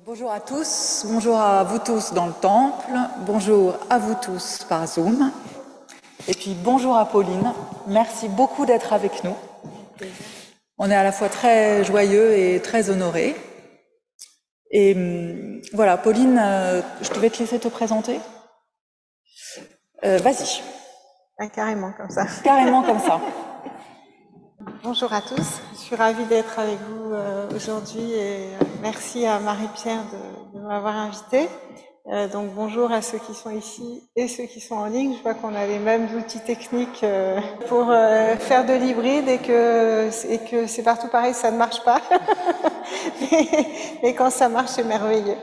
Bonjour à tous, bonjour à vous tous dans le temple, bonjour à vous tous par Zoom, et puis bonjour à Pauline. Merci beaucoup d'être avec nous. On est à la fois très joyeux et très honorés. Et voilà, Pauline, je vais te laisser te présenter. Vas-y. Ah, carrément comme ça. Carrément comme ça. Bonjour à tous, je suis ravie d'être avec vous aujourd'hui et merci à Marie-Pierre de m'avoir invitée. Donc bonjour à ceux qui sont ici et ceux qui sont en ligne. Je vois qu'on a les mêmes outils techniques pour faire de l'hybride et que c'est partout pareil, ça ne marche pas. mais quand ça marche, c'est merveilleux.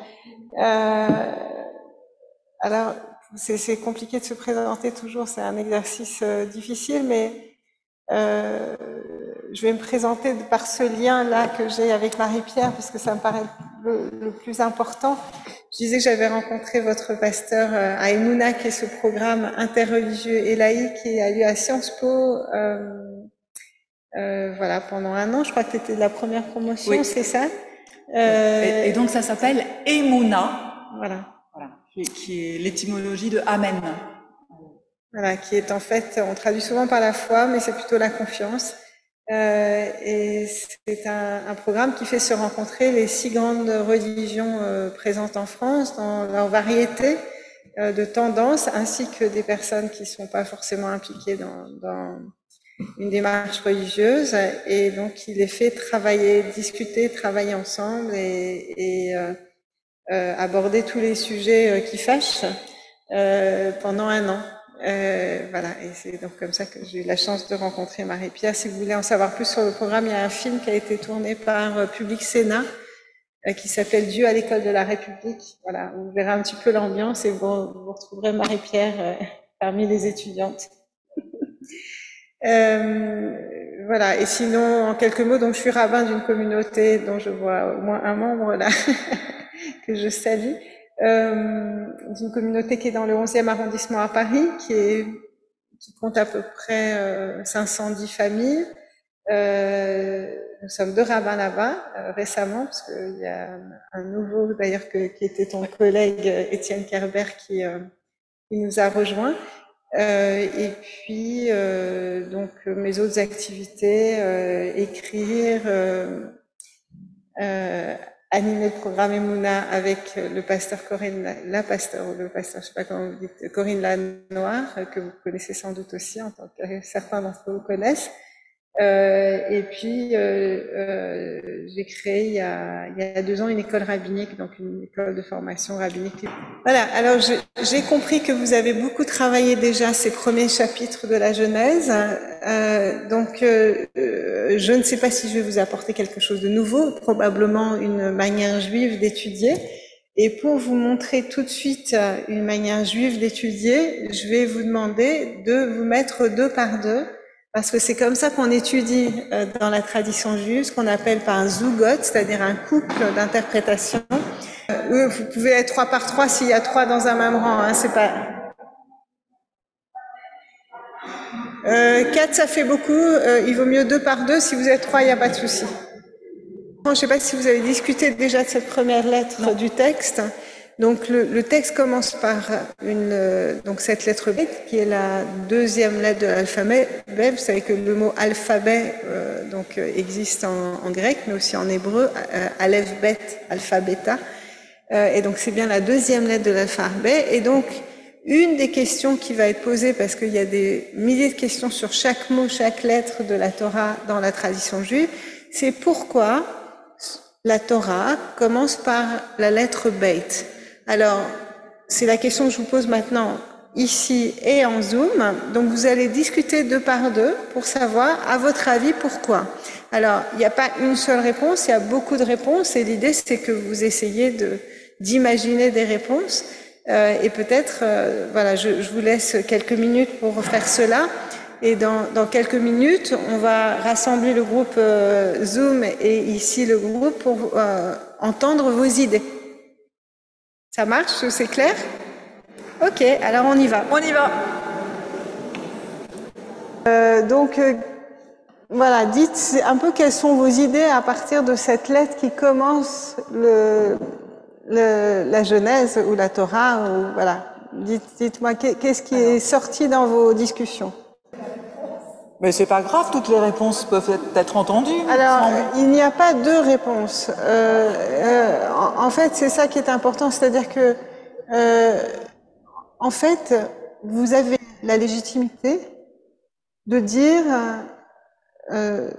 Alors, c'est compliqué de se présenter toujours, c'est un exercice difficile, mais je vais me présenter par ce lien-là que j'ai avec Marie-Pierre, parce que ça me paraît le plus important. Je disais que j'avais rencontré votre pasteur à Emouna, qui est ce programme interreligieux et laïque qui a lieu à Sciences Po voilà, pendant 1 an. Je crois que tu étais de la première promotion, oui. C'est ça et donc ça s'appelle Emouna, voilà, qui est l'étymologie de Amen. Voilà, qui est en fait, on traduit souvent par la foi, mais c'est plutôt la confiance. Et c'est un programme qui fait se rencontrer les 6 grandes religions présentes en France dans leur variété de tendances, ainsi que des personnes qui ne sont pas forcément impliquées dans une démarche religieuse. Et donc, il les fait travailler, discuter, travailler ensemble et aborder tous les sujets qui fâchent pendant 1 an. Voilà, et c'est donc comme ça que j'ai eu la chance de rencontrer Marie-Pierre. Si vous voulez en savoir plus sur le programme, il y a un film qui a été tourné par Public Sénat qui s'appelle Dieu à l'école de la République. Voilà, vous verrez un petit peu l'ambiance et vous retrouverez Marie-Pierre parmi les étudiantes. Voilà, et sinon, en quelques mots, donc je suis rabbin d'une communauté dont je vois au moins un membre là que je salue. D'une communauté qui est dans le 11e arrondissement à Paris, qui compte à peu près 510 familles. Nous sommes 2 rabbins là-bas récemment, parce qu'il y a un nouveau d'ailleurs qui était ton collègue Étienne Kerber qui nous a rejoints. Et puis donc mes autres activités, écrire, animer le programme Emouna avec le pasteur le pasteur, je sais pas comment vous dites, Corinne Lanoir, que vous connaissez sans doute aussi, en tant que certains d'entre vous connaissent. Et puis j'ai créé il y a 2 ans une école rabbinique, donc une école de formation rabbinique. Voilà, alors j'ai compris que vous avez beaucoup travaillé déjà ces premiers chapitres de la Genèse, donc je ne sais pas si je vais vous apporter quelque chose de nouveau, probablement une manière juive d'étudier. Et pour vous montrer tout de suite une manière juive d'étudier, je vais vous demander de vous mettre 2 par 2. Parce que c'est comme ça qu'on étudie dans la tradition juive, ce qu'on appelle par un zougot, c'est-à-dire un couple d'interprétation. Vous pouvez être 3 par 3 s'il y a 3 dans un même rang, hein, c'est pas... 4, ça fait beaucoup, il vaut mieux 2 par 2, si vous êtes 3, il n'y a pas de souci. Je ne sais pas si vous avez discuté déjà de cette première lettre du texte. Donc le texte commence par donc cette lettre B, qui est la 2e lettre de l'alphabet. Vous savez que le mot alphabet donc existe en grec, mais aussi en hébreu, aleph bet, alpha beta. Et donc c'est bien la 2e lettre de l'alphabet. Et donc une des questions qui va être posée, parce qu'il y a des milliers de questions sur chaque mot, chaque lettre de la Torah dans la tradition juive, c'est pourquoi la Torah commence par la lettre Beit. Alors, c'est la question que je vous pose maintenant ici et en Zoom. Donc, vous allez discuter 2 par 2 pour savoir, à votre avis, pourquoi. Alors, il n'y a pas une seule réponse, il y a beaucoup de réponses et l'idée, c'est que vous essayez d'imaginer des réponses. Et peut-être, voilà, je vous laisse quelques minutes pour faire cela. Et dans quelques minutes, on va rassembler le groupe Zoom et ici le groupe pour entendre vos idées. Ça marche? C'est clair? Ok, alors on y va. On y va. Donc, voilà, dites un peu quelles sont vos idées à partir de cette lettre qui commence la Genèse ou la Torah, ou voilà. Dites-moi, qu'est-ce qui est sorti dans vos discussions? Mais c'est pas grave, toutes les réponses peuvent être entendues. Alors, il n'y a pas deux réponses. En fait, c'est ça qui est important, c'est-à-dire que, en fait, vous avez la légitimité de dire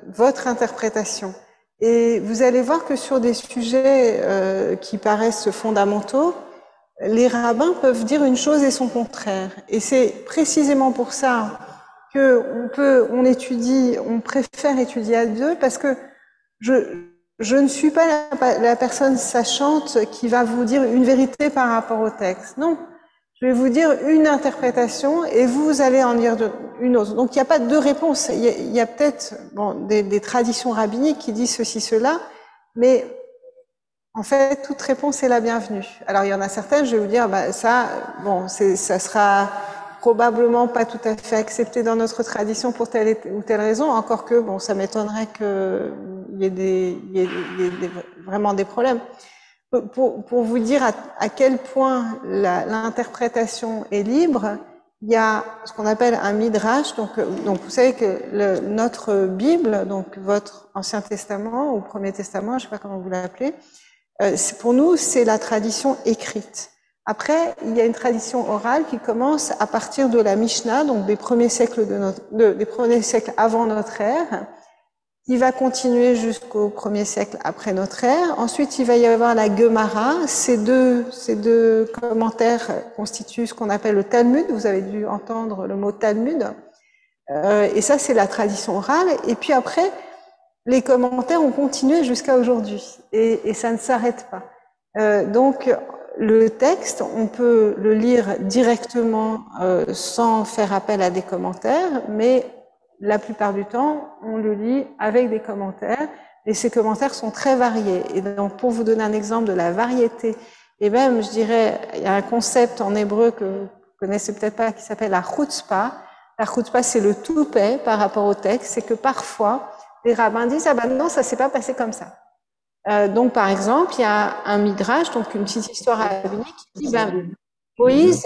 votre interprétation. Et vous allez voir que sur des sujets qui paraissent fondamentaux, les rabbins peuvent dire une chose et son contraire. Et c'est précisément pour ça que on préfère étudier à deux, parce que je ne suis pas la personne sachante qui va vous dire une vérité par rapport au texte. Non. Je vais vous dire une interprétation et vous allez en dire une autre. Donc il n'y a pas deux réponses. Il y a peut-être des traditions rabbiniques qui disent ceci, cela, mais en fait, toute réponse est la bienvenue. Alors il y en a certaines, je vais vous dire, ça sera probablement pas tout à fait accepté dans notre tradition pour telle ou telle raison, encore que ça m'étonnerait qu'il y ait vraiment des problèmes. Pour vous dire à quel point l'interprétation est libre, il y a ce qu'on appelle un midrash. Donc vous savez que notre Bible, donc votre Ancien Testament ou Premier Testament, je ne sais pas comment vous l'appelez, pour nous c'est la tradition écrite. Après, il y a une tradition orale qui commence à partir de la Mishnah, donc des premiers siècles des premiers siècles avant notre ère, qui va continuer jusqu'au 1er siècle après notre ère. Ensuite, il va y avoir la Gemara. Ces deux commentaires constituent ce qu'on appelle le Talmud. Vous avez dû entendre le mot Talmud. Et ça, c'est la tradition orale. Et puis après, les commentaires ont continué jusqu'à aujourd'hui. Et ça ne s'arrête pas. Donc, le texte, on peut le lire directement sans faire appel à des commentaires, mais la plupart du temps, on le lit avec des commentaires, et ces commentaires sont très variés. Et donc, pour vous donner un exemple de la variété, et même, je dirais, il y a un concept en hébreu que vous connaissez peut-être pas, qui s'appelle la chutzpah. La chutzpah, c'est le toupet par rapport au texte, c'est que parfois, les rabbins disent, non, ça s'est pas passé comme ça. Donc, par exemple, il y a un midrash, donc une petite histoire rabbinique, qui dit, Moïse...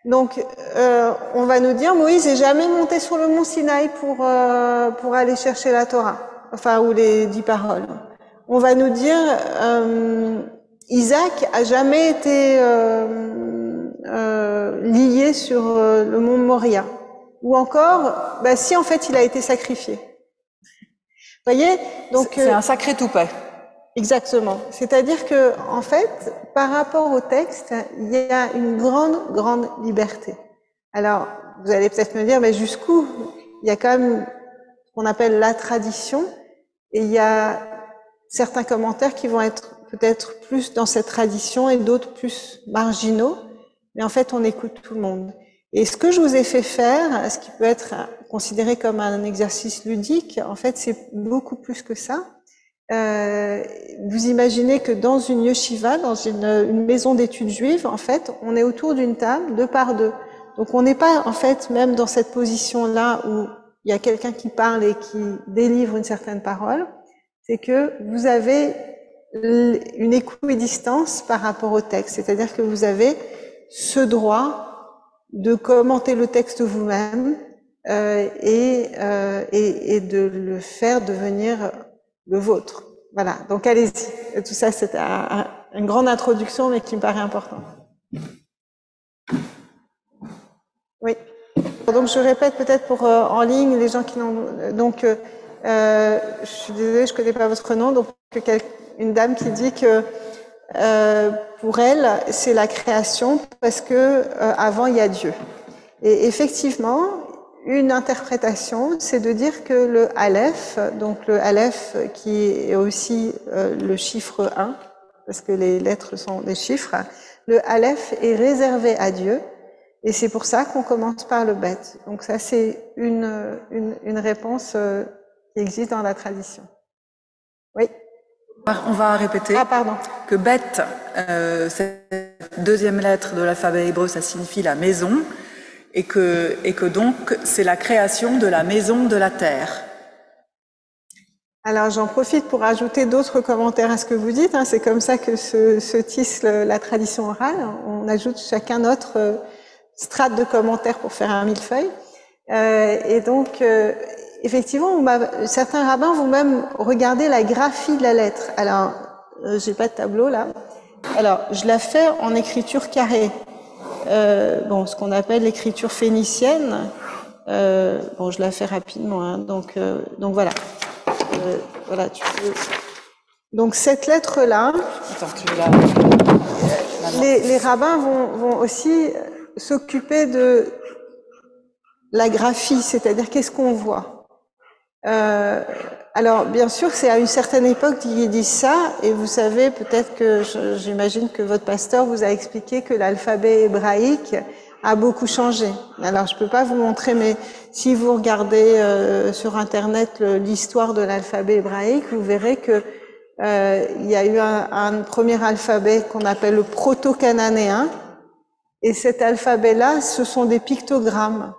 Donc, on va nous dire, Moïse n'est jamais monté sur le mont Sinaï pour aller chercher la Torah, ou les 10 paroles. On va nous dire, Isaac a jamais été lié sur le mont Moria. Ou encore, si en fait il a été sacrifié. Vous voyez? Donc c'est un sacré toupet. Exactement. C'est-à-dire que, en fait, par rapport au texte, il y a une grande liberté. Alors, vous allez peut-être me dire, mais jusqu'où? Il y a quand même ce qu'on appelle la tradition, et il y a certains commentaires qui vont être peut-être plus dans cette tradition et d'autres plus marginaux, mais en fait, on écoute tout le monde. Et ce que je vous ai fait faire, ce qui peut être considéré comme un exercice ludique, en fait, c'est beaucoup plus que ça. Vous imaginez que dans une yeshiva, dans une maison d'études juives, en fait, on est autour d'une table, 2 par 2. Donc on n'est pas, en fait, même dans cette position-là où il y a quelqu'un qui parle et qui délivre une certaine parole, c'est que vous avez une équidistance par rapport au texte. C'est-à-dire que vous avez ce droit de commenter le texte vous-même et de le faire devenir le vôtre. Voilà, donc allez-y. Tout ça, c'est une grande introduction, mais qui me paraît importante. Oui. Donc, je répète peut-être pour en ligne, les gens qui n'ont... Donc, je suis désolée, je ne connais pas votre nom. Donc, une dame qui dit que pour elle, c'est la création parce que avant, il y a Dieu. Et effectivement, une interprétation, c'est de dire que le Aleph, donc le Aleph qui est aussi le chiffre 1, parce que les lettres sont des chiffres, le Aleph est réservé à Dieu, et c'est pour ça qu'on commence par le Bet. Donc ça, c'est une réponse qui existe dans la tradition. Oui. On va répéter que Bet, cette deuxième lettre de l'alphabet hébreu, ça signifie la maison, et que donc c'est la création de la maison de la terre. Alors j'en profite pour ajouter d'autres commentaires à ce que vous dites. C'est comme ça que se tisse la tradition orale. On ajoute chacun notre strate de commentaires pour faire un millefeuille. Et donc, effectivement, certains rabbins vont même regarder la graphie de la lettre. Alors, j'ai pas de tableau là. Alors, je la fais en écriture carrée. Bon, ce qu'on appelle l'écriture phénicienne. Bon, je la fais rapidement. Donc voilà. Voilà, tu peux. Donc cette lettre-là, les rabbins vont aussi s'occuper de la graphie, c'est-à-dire qu'est-ce qu'on voit. Alors bien sûr, c'est à une certaine époque qu'ils disent ça, et vous savez peut-être que j'imagine que votre pasteur vous a expliqué que l'alphabet hébraïque a beaucoup changé. Alors je peux pas vous montrer, mais si vous regardez sur internet l'histoire de l'alphabet hébraïque, vous verrez que il y a eu un premier alphabet qu'on appelle le proto-cananéen, et cet alphabet-là, ce sont des pictogrammes.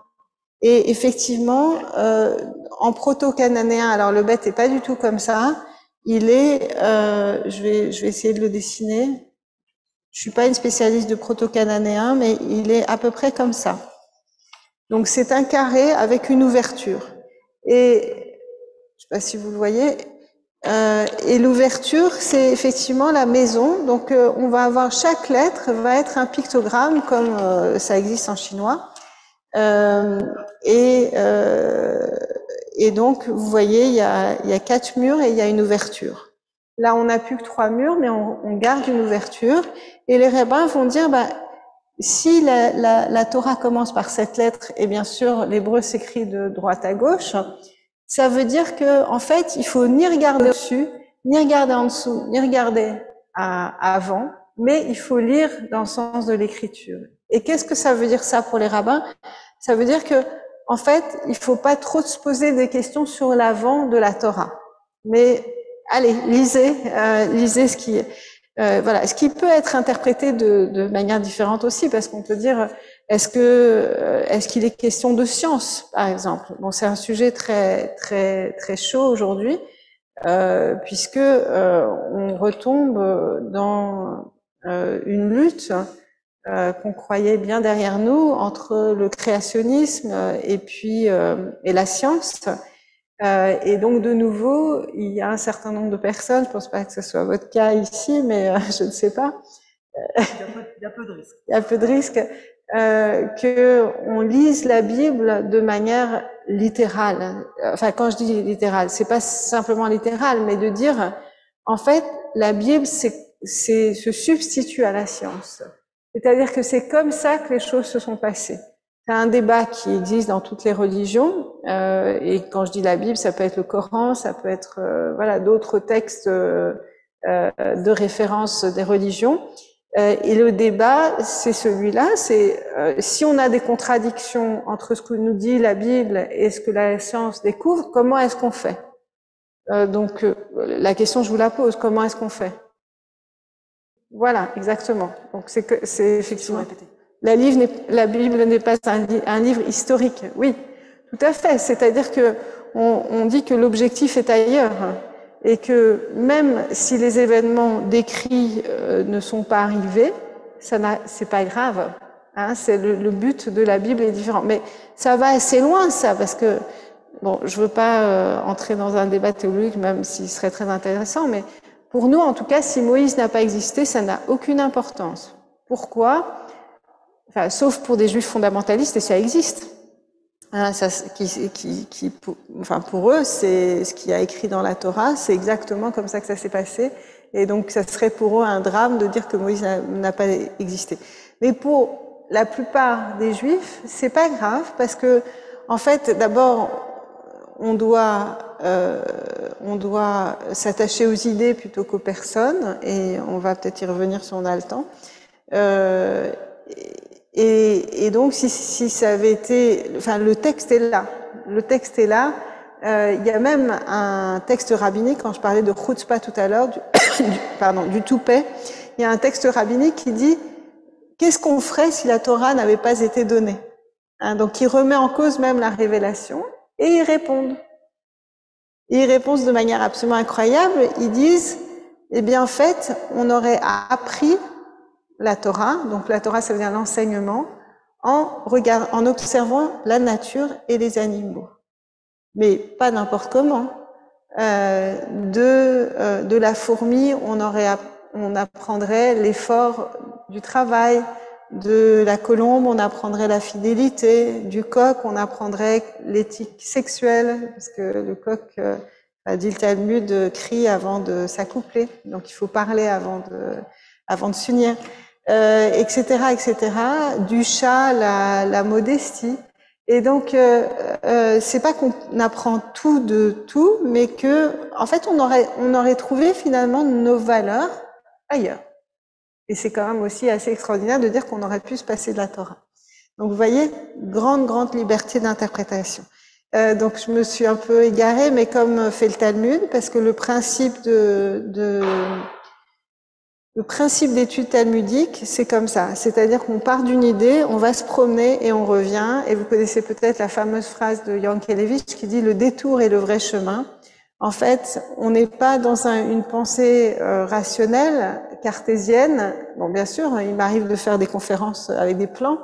Et effectivement, en proto-cananéen, alors le bête est pas du tout comme ça. Il est, je vais essayer de le dessiner. Je suis pas une spécialiste de proto-cananéen, mais il est à peu près comme ça. Donc c'est un carré avec une ouverture. Et je sais pas si vous le voyez. Et l'ouverture, c'est effectivement la maison. Donc on va avoir chaque lettre va être un pictogramme comme ça existe en chinois. Et donc vous voyez, il y a 4 murs et il y a une ouverture. Là, on n'a plus que 3 murs, mais on garde une ouverture. Et les rabbins vont dire, si la Torah commence par cette lettre, et bien sûr, l'hébreu s'écrit de droite à gauche, ça veut dire que, en fait, il faut ni regarder au-dessus, ni regarder en dessous, ni regarder avant, mais il faut lire dans le sens de l'écriture. Et qu'est-ce que ça veut dire ça pour les rabbins? Ça veut dire que, en fait, il faut pas trop se poser des questions sur l'avant de la Torah. Mais allez, lisez ce qui voilà, ce qui peut être interprété de manière différente aussi, parce qu'on peut dire est-ce qu'il est question de science, par exemple. Bon, c'est un sujet très très très chaud aujourd'hui, puisque on retombe dans une lutte qu'on croyait bien derrière nous entre le créationnisme et la science. Et donc, de nouveau, il y a un certain nombre de personnes, je ne pense pas que ce soit votre cas ici, mais je ne sais pas. Il y a peu de risques. Il y a peu de risques qu'on lise la Bible de manière littérale. Enfin, quand je dis littérale, c'est pas simplement littéral, mais de dire, en fait, la Bible, se substitue à la science. C'est-à-dire que c'est comme ça que les choses se sont passées. C'est un débat qui existe dans toutes les religions, et quand je dis la Bible, ça peut être le Coran, ça peut être voilà d'autres textes de référence des religions. Et le débat, c'est celui-là, c'est si on a des contradictions entre ce que nous dit la Bible et ce que la science découvre, comment est-ce qu'on fait? Donc la question, je vous la pose, comment est-ce qu'on fait? Voilà, exactement. Donc c'est effectivement. La Bible n'est pas un livre historique. Oui, tout à fait. C'est-à-dire que on dit que l'objectif est ailleurs et que même si les événements décrits ne sont pas arrivés, c'est pas grave. C'est le but de la Bible est différent. Mais ça va assez loin, ça, parce que bon, je veux pas entrer dans un débat théologique, même s'il serait très intéressant, mais pour nous, en tout cas, si Moïse n'a pas existé, ça n'a aucune importance. Pourquoi? Enfin, sauf pour des juifs fondamentalistes, et ça existe. Enfin, pour eux, c'est ce qu'il y a écrit dans la Torah, c'est exactement comme ça que ça s'est passé. Et donc, ça serait pour eux un drame de dire que Moïse n'a pas existé. Mais pour la plupart des juifs, c'est pas grave, parce que, en fait, d'abord, on doit s'attacher aux idées plutôt qu'aux personnes, et on va peut-être y revenir si on a le temps. Et donc, si ça avait été, enfin, le texte est là. Le texte est là. Il y a même un texte rabbinique, quand je parlais de chutzpah tout à l'heure, du toupet, il y a un texte rabbinique qui dit qu'est-ce qu'on ferait si la Torah n'avait pas été donnée? Donc, il remet en cause même la révélation, et ils répondent. Et ils répondent de manière absolument incroyable. Ils disent, eh bien, en fait, on aurait appris la Torah, donc la Torah, ça veut dire l'enseignement, en observant la nature et les animaux. Mais pas n'importe comment. De la fourmi, on apprendrait l'effort du travail. De la colombe, on apprendrait la fidélité. Du coq, on apprendrait l'éthique sexuelle, parce que le coq, dit le Talmud, crie avant de s'accoupler. Donc il faut parler avant de s'unir, etc., etc. Du chat, la modestie. Et donc, c'est pas qu'on apprend tout de tout, mais que, en fait, on aurait trouvé finalement nos valeurs ailleurs. Et c'est quand même aussi assez extraordinaire de dire qu'on aurait pu se passer de la Torah. Donc, vous voyez, grande liberté d'interprétation. Donc, je me suis un peu égarée, mais comme fait le Talmud, parce que le principe d'étude talmudique, c'est comme ça. C'est-à-dire qu'on part d'une idée, on va se promener et on revient. Et vous connaissez peut-être la fameuse phrase de Yankelevitch qui dit « le détour est le vrai chemin ». En fait, on n'est pas dans une pensée rationnelle, cartésienne. Bon, bien sûr, il m'arrive de faire des conférences avec des plans,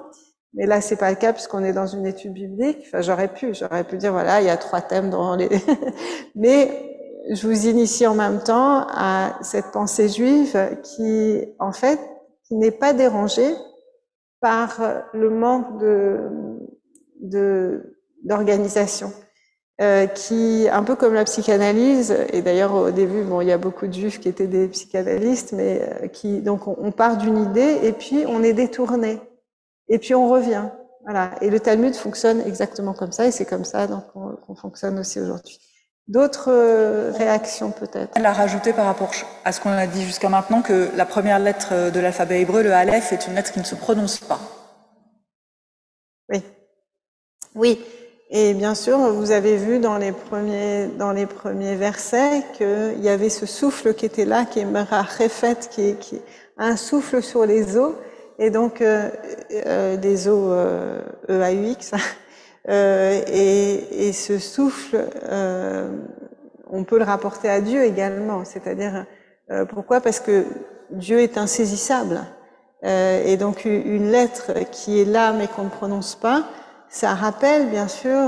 mais là, c'est pas le cas puisqu'on est dans une étude biblique. Enfin, j'aurais pu dire, voilà, il y a 3 thèmes dans les... Mais je vous initie en même temps à cette pensée juive qui, en fait, qui n'est pas dérangée par le manque d'organisation. Qui, un peu comme la psychanalyse, et d'ailleurs au début, bon, il y a beaucoup de juifs qui étaient des psychanalystes, mais donc on part d'une idée et puis on est détourné, et puis on revient. Voilà. Et le Talmud fonctionne exactement comme ça, et c'est comme ça donc qu'on fonctionne aussi aujourd'hui. D'autres réactions peut-être? Elle a rajouté par rapport à ce qu'on a dit jusqu'à maintenant que la première lettre de l'alphabet hébreu, le Aleph, est une lettre qui ne se prononce pas. Oui. Oui. Et bien sûr, vous avez vu dans les premiers versets qu'il y avait ce souffle qui était là, qui est Merachefet, qui un souffle sur les eaux, et donc des eaux EAUX. Et ce souffle, on peut le rapporter à Dieu également. C'est-à-dire, pourquoi? Parce que Dieu est insaisissable. Et donc une lettre qui est là mais qu'on ne prononce pas, ça rappelle bien sûr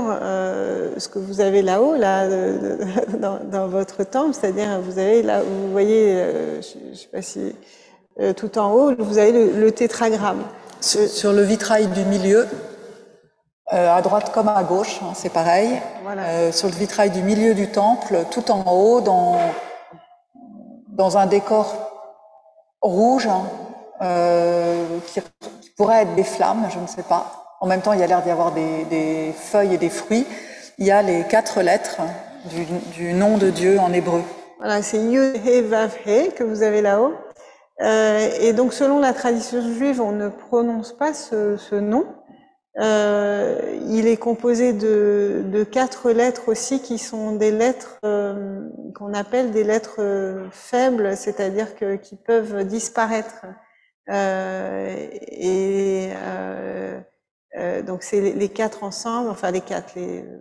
ce que vous avez là-haut, dans votre temple, c'est-à-dire vous avez là, vous voyez, je sais pas si tout en haut, vous avez le tétragramme. Sur le vitrail du milieu, à droite comme à gauche, hein, c'est pareil. Voilà. Sur le vitrail du milieu du temple, tout en haut, dans un décor rouge, qui pourrait être des flammes, je ne sais pas. En même temps, il y a l'air d'y avoir des feuilles et des fruits. Il y a les 4 lettres du nom de Dieu en hébreu. Voilà, c'est Yud He Vav He que vous avez là-haut. Et donc, selon la tradition juive, on ne prononce pas ce nom. Il est composé de 4 lettres aussi qui sont des lettres qu'on appelle des lettres faibles, c'est-à-dire qui peuvent disparaître. Donc c'est les 4 ensemble, enfin les 4,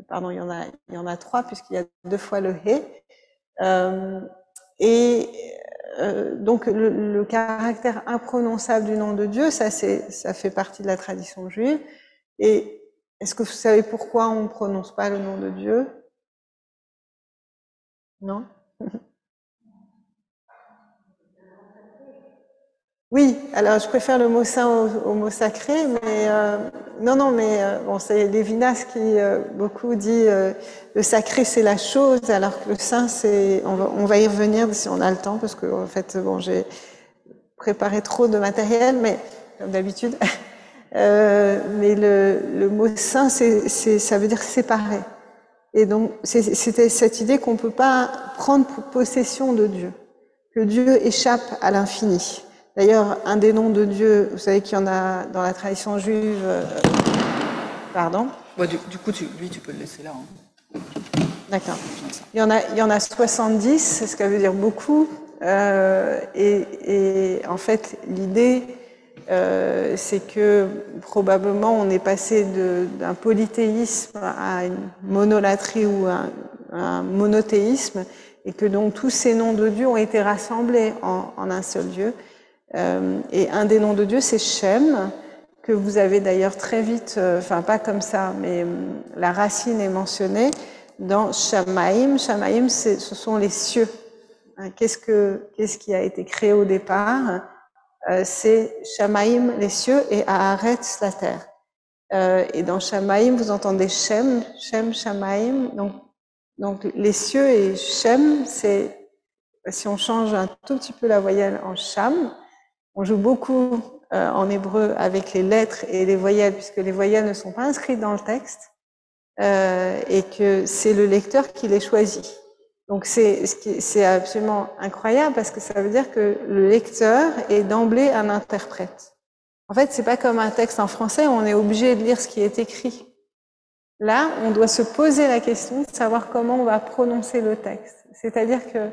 pardon, il y en a 3 puisqu'il y a 2 fois le He. Donc le caractère imprononçable du nom de Dieu, ça fait partie de la tradition juive. Et est-ce que vous savez pourquoi on ne prononce pas le nom de Dieu? Non? Oui, alors je préfère le mot saint au mot sacré, mais bon, c'est Lévinas qui beaucoup dit le sacré c'est la chose, alors que le saint c'est, on va y revenir si on a le temps, parce que en fait bon, j'ai préparé trop de matériel, mais comme d'habitude. Mais le mot saint, ça veut dire séparé. Et donc, c'était cette idée qu'on ne peut pas prendre possession de Dieu, que Dieu échappe à l'infini. D'ailleurs, un des noms de Dieu, vous savez qu'il y en a dans la tradition juive... Pardon? Ouais, du coup, lui, tu peux le laisser là. Hein. D'accord. Il y en a 70, c'est ce qu'elle veut dire beaucoup. Et en fait, l'idée... c'est que probablement on est passé d'un polythéisme à une monolatrie ou un monothéisme, et que donc tous ces noms de Dieu ont été rassemblés en un seul Dieu. Et un des noms de Dieu, c'est Shem, que vous avez d'ailleurs très vite, enfin pas comme ça, mais la racine est mentionnée dans Shamaïm. Shamaïm, ce sont les cieux. Qu'est-ce qui a été créé au départ? C'est Shamaïm, les cieux, et Haaretz, la terre. Et dans Shamaïm, vous entendez Shem, Shamaïm. Donc les cieux et Shem, c'est, si on change un tout petit peu la voyelle en Sham, on joue beaucoup en hébreu avec les lettres et les voyelles, puisque les voyelles ne sont pas inscrites dans le texte, et que c'est le lecteur qui les choisit. Donc c'est absolument incroyable, parce que ça veut dire que le lecteur est d'emblée un interprète. En fait, c'est pas comme un texte en français où on est obligé de lire ce qui est écrit. Là, on doit se poser la question de savoir comment on va prononcer le texte. C'est-à-dire que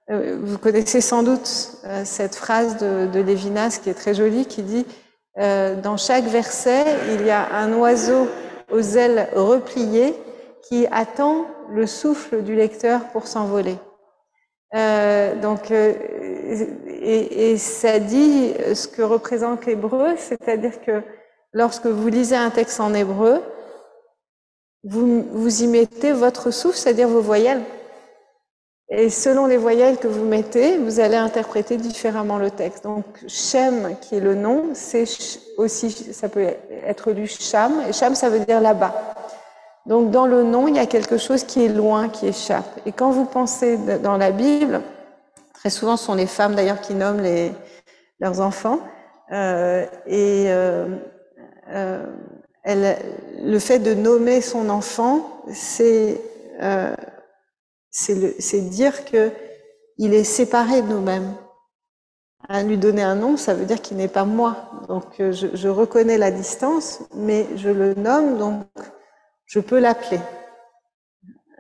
vous connaissez sans doute cette phrase de Lévinas qui est très jolie, qui dit dans chaque verset, il y a un oiseau aux ailes repliées qui attend le souffle du lecteur pour s'envoler. Et ça dit ce que représente l'hébreu, c'est-à-dire que lorsque vous lisez un texte en hébreu, vous y mettez votre souffle, c'est-à-dire vos voyelles. Et selon les voyelles que vous mettez, vous allez interpréter différemment le texte. Donc, Shem, qui est le nom, c'est aussi, ça peut être lu Sham, et Sham, ça veut dire là-bas. Donc, dans le nom, il y a quelque chose qui est loin, qui échappe. Et quand vous pensez dans la Bible, très souvent, ce sont les femmes d'ailleurs qui nomment leurs enfants, le fait de nommer son enfant, c'est dire que il est séparé de nous-mêmes. Lui donner un nom, ça veut dire qu'il n'est pas moi. Donc je reconnais la distance, mais je le nomme, donc je peux l'appeler.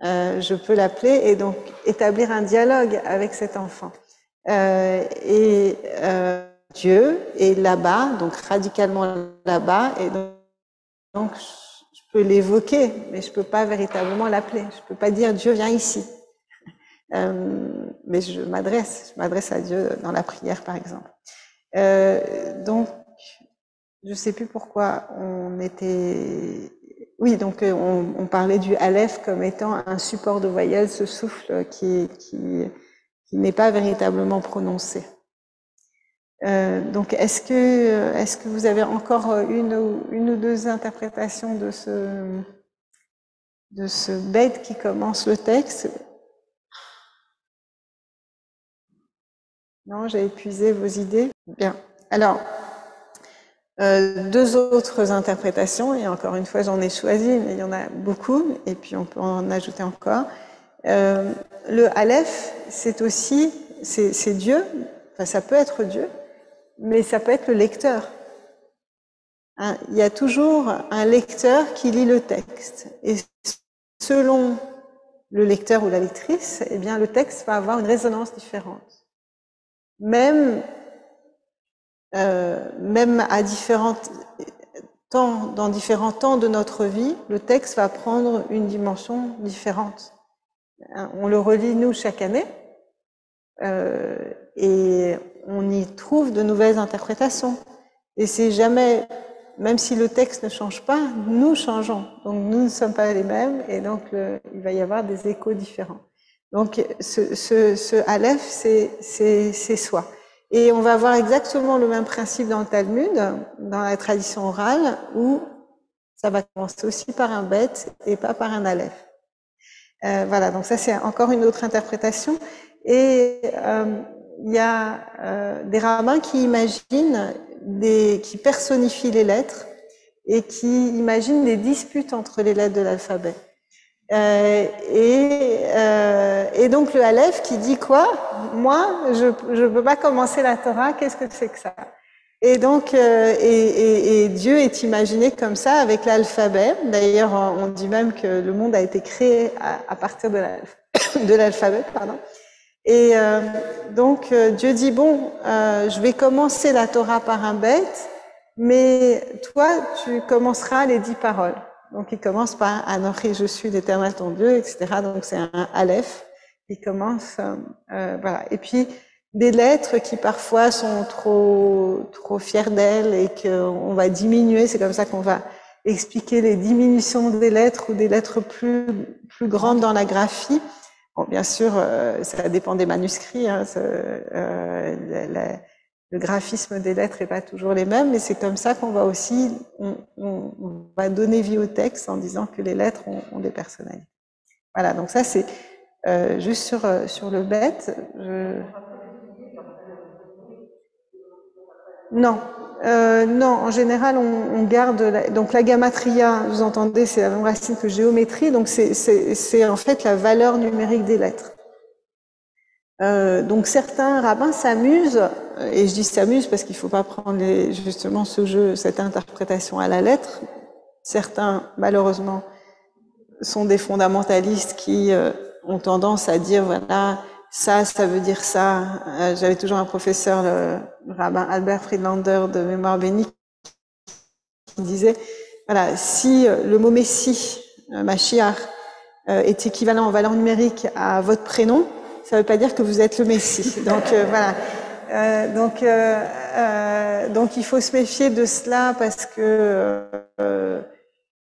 Je peux l'appeler et donc établir un dialogue avec cet enfant. Dieu est là-bas, donc radicalement là-bas, et donc je peux l'évoquer, mais je peux pas véritablement l'appeler. Je peux pas dire Dieu viens ici. Mais je m'adresse à Dieu dans la prière, par exemple. Donc, je sais plus pourquoi on était... Oui, donc on parlait du Aleph comme étant un support de voyelles, ce souffle qui n'est pas véritablement prononcé. Donc, est-ce que vous avez encore une ou deux interprétations de ce bête qui commence le texte? Non, j'ai épuisé vos idées. Bien. Alors, deux autres interprétations, et encore une fois, j'en ai choisi, mais il y en a beaucoup, et puis on peut en ajouter encore. Le Aleph, c'est aussi, c'est Dieu, enfin ça peut être Dieu, mais ça peut être le lecteur. Hein, il y a toujours un lecteur qui lit le texte, et selon le lecteur ou la lectrice, eh bien le texte va avoir une résonance différente. Même à différents temps, dans différents temps de notre vie, le texte va prendre une dimension différente. On le relit, nous, chaque année, et on y trouve de nouvelles interprétations. Et c'est jamais, même si le texte ne change pas, nous changeons. Donc, nous ne sommes pas les mêmes, et donc il va y avoir des échos différents. Donc, ce Aleph, c'est soi. Et on va avoir exactement le même principe dans le Talmud, dans la tradition orale, où ça va commencer aussi par un bet et pas par un Aleph. Voilà, donc ça c'est encore une autre interprétation. Et il y a des rabbins qui imaginent, qui personnifient les lettres et qui imaginent des disputes entre les lettres de l'alphabet. Et donc le Aleph qui dit quoi? Moi, je peux pas commencer la Torah, qu'est-ce que c'est que ça? Et donc, et Dieu est imaginé comme ça avec l'alphabet. D'ailleurs, on dit même que le monde a été créé à partir de l'alphabet, pardon. Et donc Dieu dit bon, je vais commencer la Torah par un bête, mais toi, tu commenceras les 10 paroles. Donc il commence par Anochi, je suis l'Éternel ton Dieu, etc. Donc c'est un Aleph qui commence, voilà. Et puis des lettres qui parfois sont trop fières d'elles et qu'on va diminuer. C'est comme ça qu'on va expliquer les diminutions des lettres ou des lettres plus grandes dans la graphie. Bon, bien sûr, ça dépend des manuscrits. Hein, le graphisme des lettres n'est pas toujours les mêmes, mais c'est comme ça qu'on va aussi, on va donner vie au texte en disant que les lettres ont des personnalités. Voilà, donc ça c'est juste sur le bête. Non, non. En général, on garde donc la gamatria. Vous entendez, c'est la même racine que géométrie. Donc c'est en fait la valeur numérique des lettres. Donc certains rabbins s'amusent, et je dis s'amusent parce qu'il ne faut pas prendre justement ce jeu, cette interprétation à la lettre. Certains, malheureusement, sont des fondamentalistes qui ont tendance à dire voilà, ça veut dire ça. J'avais toujours un professeur, le rabbin Albert Friedlander de Mémoire bénie, qui disait voilà, si le mot Messie, Mashiach, est équivalent en valeur numérique à votre prénom, ça ne veut pas dire que vous êtes le Messie. Donc voilà. Donc il faut se méfier de cela parce que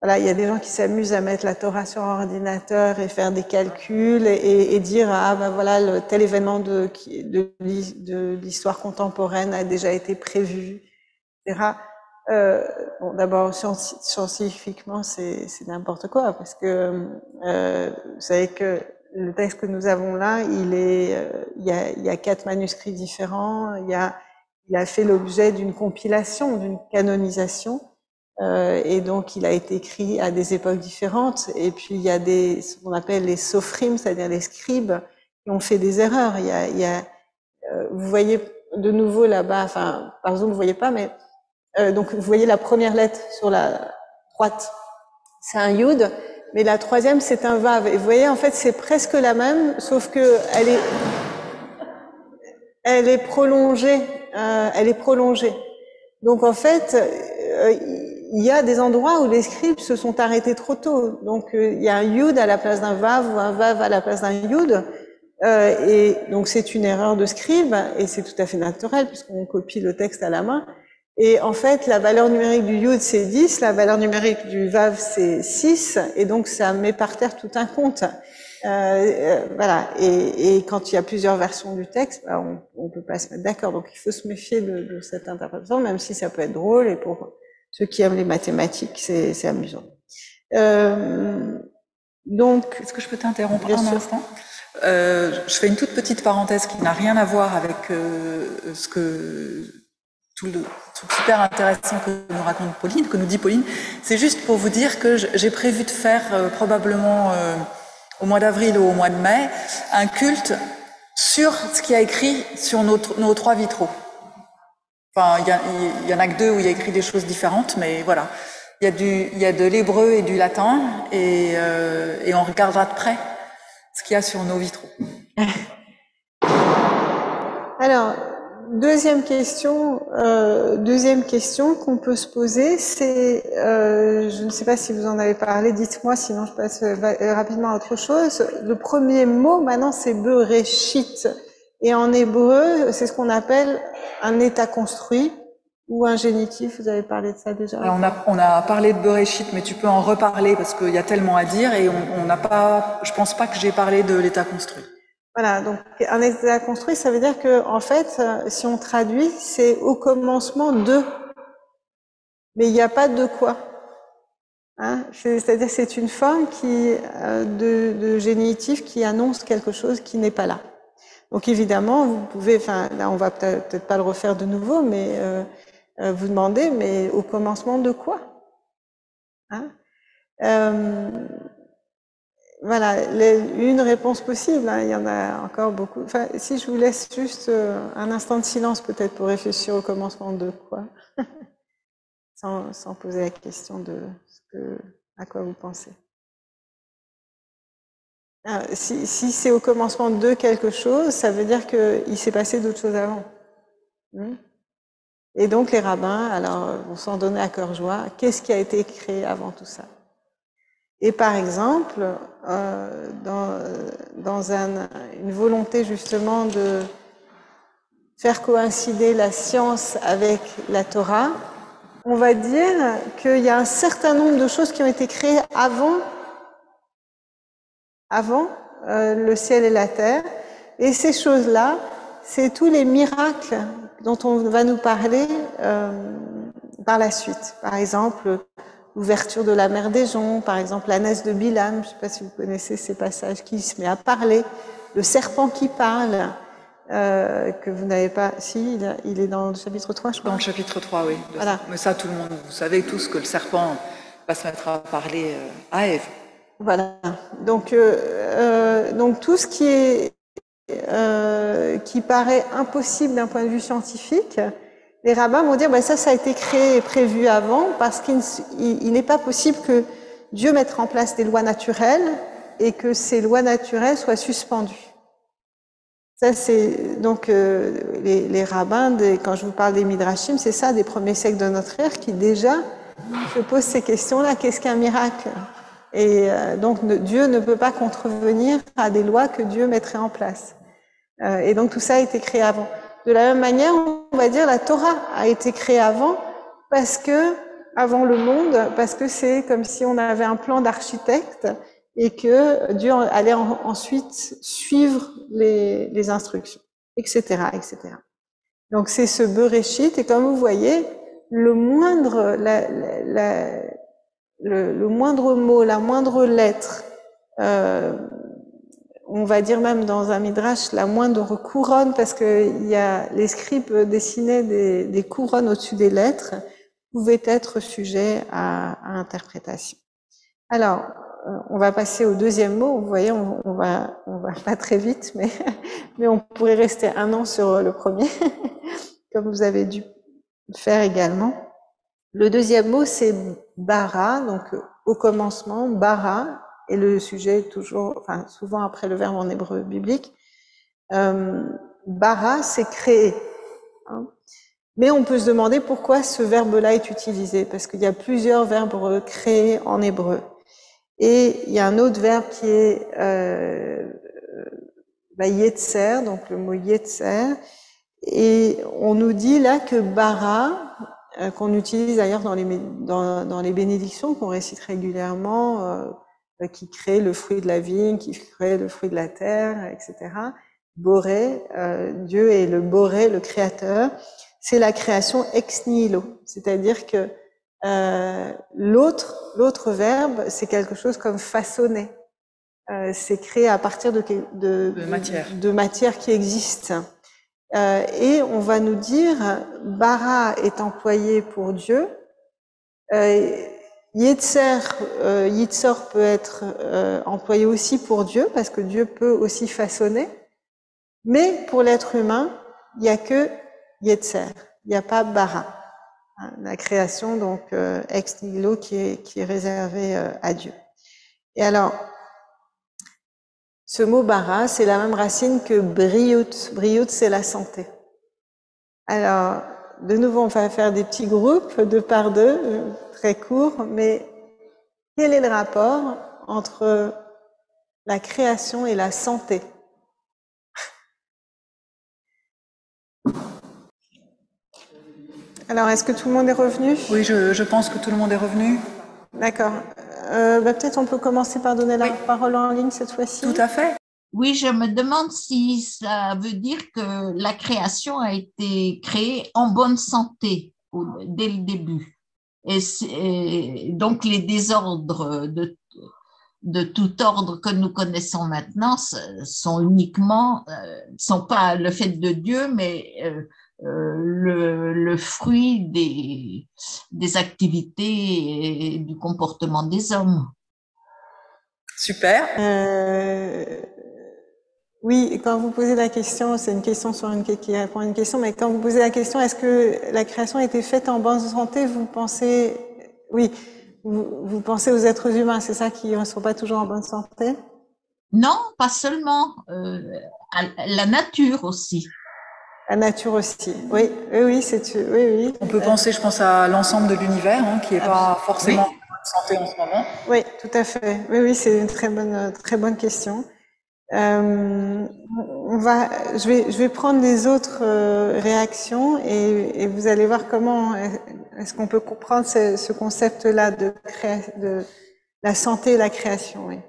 voilà, il y a des gens qui s'amusent à mettre la Torah sur un ordinateur et faire des calculs et dire ah ben voilà tel événement de l'histoire contemporaine a déjà été prévu, etc. Bon, d'abord scientifiquement c'est n'importe quoi parce que vous savez que le texte que nous avons là, il y a 4 manuscrits différents, il a fait l'objet d'une compilation, d'une canonisation. Et donc, il a été écrit à des époques différentes. Et puis, il y a ce qu'on appelle les sophrim, c'est-à-dire les scribes, qui ont fait des erreurs. Vous voyez de nouveau là-bas, enfin, par exemple, vous voyez pas, mais donc vous voyez la première lettre sur la droite, c'est un yud, mais la troisième c'est un vav. Et vous voyez, en fait, c'est presque la même, sauf que elle est prolongée. Donc, en fait, il y a des endroits où les scribes se sont arrêtés trop tôt. Donc, il y a un yud à la place d'un vav ou un vav à la place d'un yud. Et donc, c'est une erreur de scribe et c'est tout à fait naturel puisqu'on copie le texte à la main. Et en fait, la valeur numérique du yud, c'est 10, la valeur numérique du vav, c'est 6, et donc ça met par terre tout un compte. Voilà. Et quand il y a plusieurs versions du texte, bah, on peut pas se mettre d'accord. Donc, il faut se méfier de cette interprétation, même si ça peut être drôle, et pour ceux qui aiment les mathématiques, c'est amusant. Donc, est-ce que je peux t'interrompre un instant? Je fais une toute petite parenthèse qui n'a rien à voir avec tout le truc super intéressant que nous raconte Pauline, que nous dit Pauline. C'est juste pour vous dire que j'ai prévu de faire probablement au mois d'avril ou au mois de mai un culte sur ce qu'il y a écrit sur nos 3 vitraux. Enfin, il y en a que 2 où il y a écrit des choses différentes, mais voilà. Il y a de l'hébreu et du latin, et on regardera de près ce qu'il y a sur nos vitraux. Alors, deuxième question qu'on peut se poser, c'est, je ne sais pas si vous en avez parlé, dites-moi, sinon je passe rapidement à autre chose. Le premier mot, maintenant, c'est Bereshit. Et en hébreu, c'est ce qu'on appelle un état construit ou un génitif. Vous avez parlé de ça déjà? Alors on a parlé de Bereshit, mais tu peux en reparler parce qu'il y a tellement à dire et on n'a pas, je pense pas que j'ai parlé de l'état construit. Voilà, donc un état construit, ça veut dire que, en fait, si on traduit, c'est au commencement de, mais il n'y a pas de quoi. Hein, c'est-à-dire c'est une forme de génitif qui annonce quelque chose qui n'est pas là. Donc évidemment, vous pouvez, enfin là on va peut-être pas le refaire de nouveau, mais vous demandez, mais au commencement de quoi? Hein, voilà, une réponse possible, hein, il y en a encore beaucoup. Enfin, si je vous laisse juste un instant de silence peut-être pour réfléchir au commencement de quoi, sans poser la question de à quoi vous pensez. Alors, si c'est au commencement de quelque chose, ça veut dire qu'il s'est passé d'autres choses avant. Et donc les rabbins, alors, vont s'en donner à cœur joie. Qu'est-ce qui a été créé avant tout ça? Et par exemple, dans une volonté justement de faire coïncider la science avec la Torah, on va dire qu'il y a un certain nombre de choses qui ont été créées avant le ciel et la terre. Et ces choses-là, c'est tous les miracles dont on va nous parler par la suite. Par exemple, l'ouverture de la mer des joncs, par exemple l'ânesse de Bilam, je ne sais pas si vous connaissez ces passages, qui se met à parler, le serpent qui parle, que vous n'avez pas... Si, il est dans le chapitre 3, je crois. Dans le chapitre 3, oui. Voilà. Mais ça, tout le monde, vous savez tous que le serpent va se mettre à parler à Ève. Voilà. Donc tout ce qui paraît impossible d'un point de vue scientifique, les rabbins vont dire ça a été créé et prévu avant parce qu'il n'est pas possible que Dieu mette en place des lois naturelles et que ces lois naturelles soient suspendues. Ça, c'est donc les rabbins, quand je vous parle des Midrashim, c'est ça, des premiers siècles de notre ère, qui déjà se posent ces questions-là. Qu'est-ce qu'un miracle? Et donc Dieu ne peut pas contrevenir à des lois que Dieu mettrait en place. Et donc tout ça a été créé avant. De la même manière, on va dire la Torah a été créée avant avant le monde, parce que c'est comme si on avait un plan d'architecte et que Dieu allait ensuite suivre les instructions, etc., etc. Donc c'est ce Bereshit, et comme vous voyez, le moindre mot, la moindre lettre, on va dire même dans un midrash, la moindre couronne, parce que les scribes dessinaient des couronnes au-dessus des lettres, pouvaient être sujets à interprétation. Alors, on va passer au deuxième mot. Vous voyez, on va pas très vite, mais on pourrait rester un an sur le premier, comme vous avez dû faire également. Le deuxième mot, c'est bara, donc au commencement, bara, et le sujet toujours, souvent après le verbe en hébreu biblique. Bara, c'est créer. Mais on peut se demander pourquoi ce verbe-là est utilisé, parce qu'il y a plusieurs verbes créés en hébreu. Et il y a un autre verbe qui est yetzer, donc le mot yetzer. Et on nous dit là que bara, qu'on utilise d'ailleurs dans les bénédictions qu'on récite régulièrement, qui crée le fruit de la vigne, qui crée le fruit de la terre, etc. Boré, Dieu est le Boré, le créateur. C'est la création ex nihilo, c'est-à-dire que l'autre verbe, c'est quelque chose comme façonner. C'est créé à partir de matière qui existe. Et on va nous dire, bara est employé pour Dieu. Yitzhar peut être employé aussi pour Dieu, parce que Dieu peut aussi façonner. Mais pour l'être humain, il n'y a que Yetzer, il n'y a pas bara. La création, donc, ex nihilo, qui est réservée à Dieu. Et alors, ce mot bara, c'est la même racine que briout. Briout, c'est la santé. Alors, de nouveau, on va faire des petits groupes, 2 par 2, très courts, mais quel est le rapport entre la création et la santé? Alors, est-ce que tout le monde est revenu? Oui, je pense que tout le monde est revenu. D'accord. Peut-être on peut commencer par donner la parole en ligne cette fois-ci. Tout à fait. Oui, je me demande si ça veut dire que la création a été créée en bonne santé dès le début. Et donc les désordres de tout ordre que nous connaissons maintenant sont pas le fait de Dieu, mais le fruit des activités et du comportement des hommes. Super. Oui, quand vous posez la question, c'est une question qui répond à une question, mais quand vous posez la question, est-ce que la création a été faite en bonne santé, vous pensez, oui, vous pensez aux êtres humains, c'est ça, qui ne sont pas toujours en bonne santé? Non, pas seulement, la nature aussi. La nature aussi, oui, oui. On peut penser, je pense, à l'ensemble de l'univers, qui n'est pas forcément santé en ce moment? Oui, tout à fait. Oui, oui, c'est une très bonne question. Je vais prendre les autres réactions et vous allez voir comment est-ce qu'on peut comprendre ce concept-là de la santé et la création. Oui.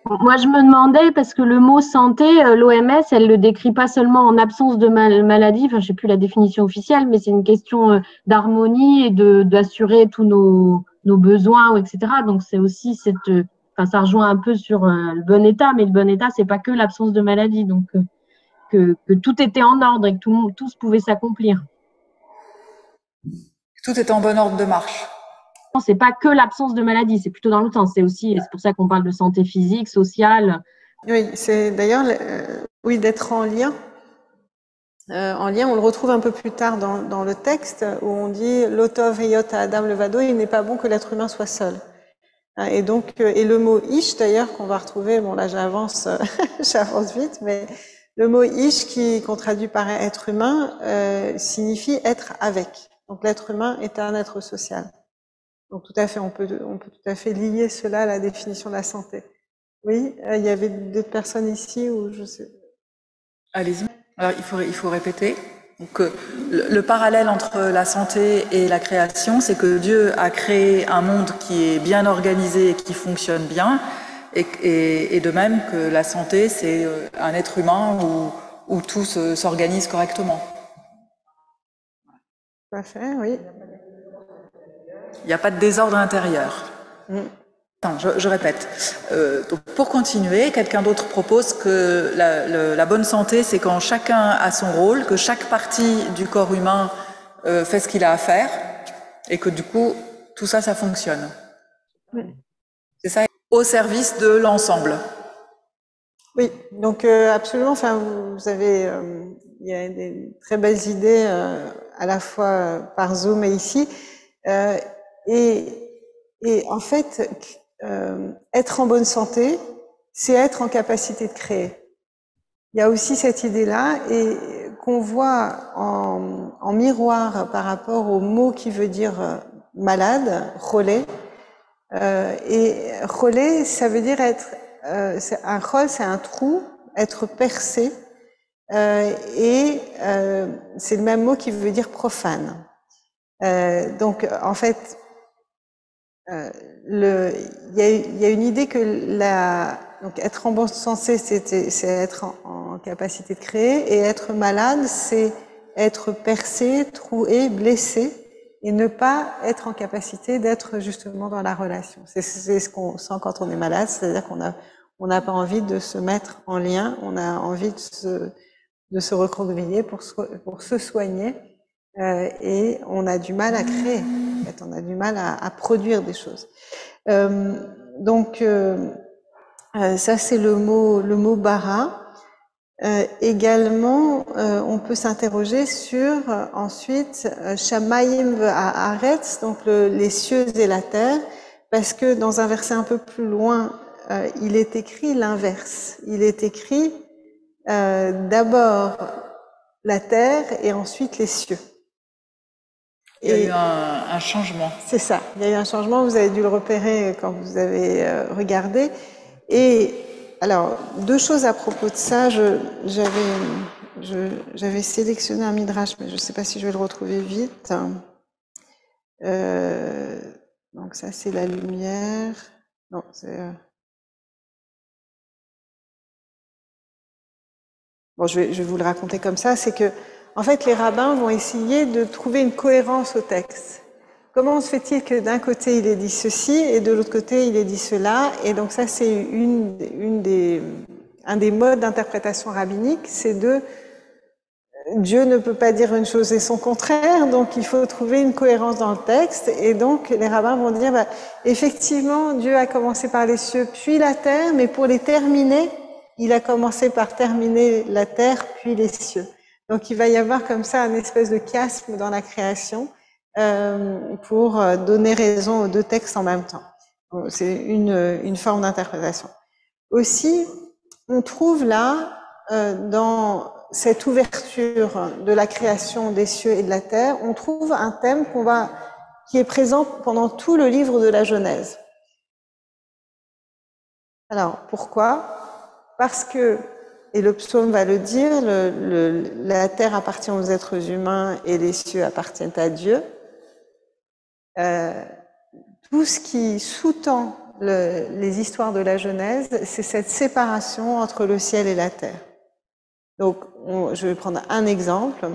Moi, je me demandais, parce que le mot santé, l'OMS, elle le décrit pas seulement en absence de maladie, enfin, je sais plus la définition officielle, mais c'est une question d'harmonie et d'assurer tous nos besoins, etc. Donc, c'est aussi enfin, ça rejoint un peu sur le bon état, mais le bon état, c'est pas que l'absence de maladie. Donc, que tout était en ordre et que tout pouvait s'accomplir. Tout est en bon ordre de marche. Non, c'est pas que l'absence de maladie, c'est plutôt dans l'autre sens. C'est pour ça qu'on parle de santé physique, sociale. Oui, c'est d'ailleurs, oui, d'être en lien. En lien, on le retrouve un peu plus tard dans le texte où on dit l'otov heyot adam levado, il n'est pas bon que l'être humain soit seul. Et donc, et le mot ish d'ailleurs qu'on va retrouver, bon là j'avance vite, mais le mot ish qu'on traduit par être humain signifie être avec. Donc l'être humain est un être social. Donc tout à fait, on peut tout à fait lier cela à la définition de la santé. Oui, il y avait d'autres personnes ici où je sais. Allez-y. Alors il faut répéter. Donc le parallèle entre la santé et la création, c'est que Dieu a créé un monde qui est bien organisé et qui fonctionne bien, et de même que la santé, c'est un être humain où tout s'organise correctement. Tout à fait, oui. Il n'y a pas de désordre intérieur. Attends, je répète. Donc pour continuer, quelqu'un d'autre propose que la bonne santé, c'est quand chacun a son rôle, que chaque partie du corps humain fait ce qu'il a à faire, et que du coup, tout ça, ça fonctionne. C'est ça, au service de l'ensemble. Oui, donc absolument. Enfin, vous avez, il y a des très belles idées à la fois par Zoom et ici, et en fait, être en bonne santé, c'est être en capacité de créer. Il y a aussi cette idée-là et qu'on voit en miroir par rapport au mot qui veut dire malade, cholé. Et cholé, ça veut dire être un chol, c'est un trou, être percé, et c'est le même mot qui veut dire profane. Donc en fait, il y a une idée que donc être en bonne santé, c'est être en capacité de créer, et être malade, c'est être percé, troué, blessé, et ne pas être en capacité d'être justement dans la relation. C'est ce qu'on sent quand on est malade, c'est-à-dire qu'on n'a pas envie de se mettre en lien, on a envie de se recroqueviller pour se soigner, et on a du mal à créer. En fait, on a du mal à produire des choses. Donc ça c'est le mot bara. Également, on peut s'interroger sur ensuite Shamayim haaretz, donc les cieux et la terre, parce que dans un verset un peu plus loin, il est écrit l'inverse. Il est écrit d'abord la terre et ensuite les cieux. Il y a eu un changement. C'est ça, il y a eu un changement, vous avez dû le repérer quand vous avez regardé. Et alors, deux choses à propos de ça, j'avais sélectionné un midrash, mais je ne sais pas si je vais le retrouver vite. Donc ça, c'est la lumière. Non, c'est... Bon, je vais vous le raconter comme ça, c'est que, en fait, les rabbins vont essayer de trouver une cohérence au texte. Comment se fait-il que d'un côté il est dit ceci et de l'autre côté il est dit cela? Et donc ça c'est un des modes d'interprétation rabbinique, c'est Dieu ne peut pas dire une chose et son contraire, donc il faut trouver une cohérence dans le texte. Et donc les rabbins vont dire, effectivement Dieu a commencé par les cieux puis la terre, mais pour les terminer, il a commencé par terminer la terre puis les cieux. Donc il va y avoir comme ça un espèce de chiasme dans la création. Pour donner raison aux deux textes en même temps. C'est une forme d'interprétation. Aussi, on trouve là, dans cette ouverture de la création des cieux et de la terre, on trouve un thème qu'on va qui est présent pendant tout le livre de la Genèse. Alors, pourquoi? Parce que, et le psaume va le dire, la terre appartient aux êtres humains et les cieux appartiennent à Dieu. Tout ce qui sous-tend les histoires de la Genèse, c'est cette séparation entre le ciel et la terre. Donc, je vais prendre un exemple,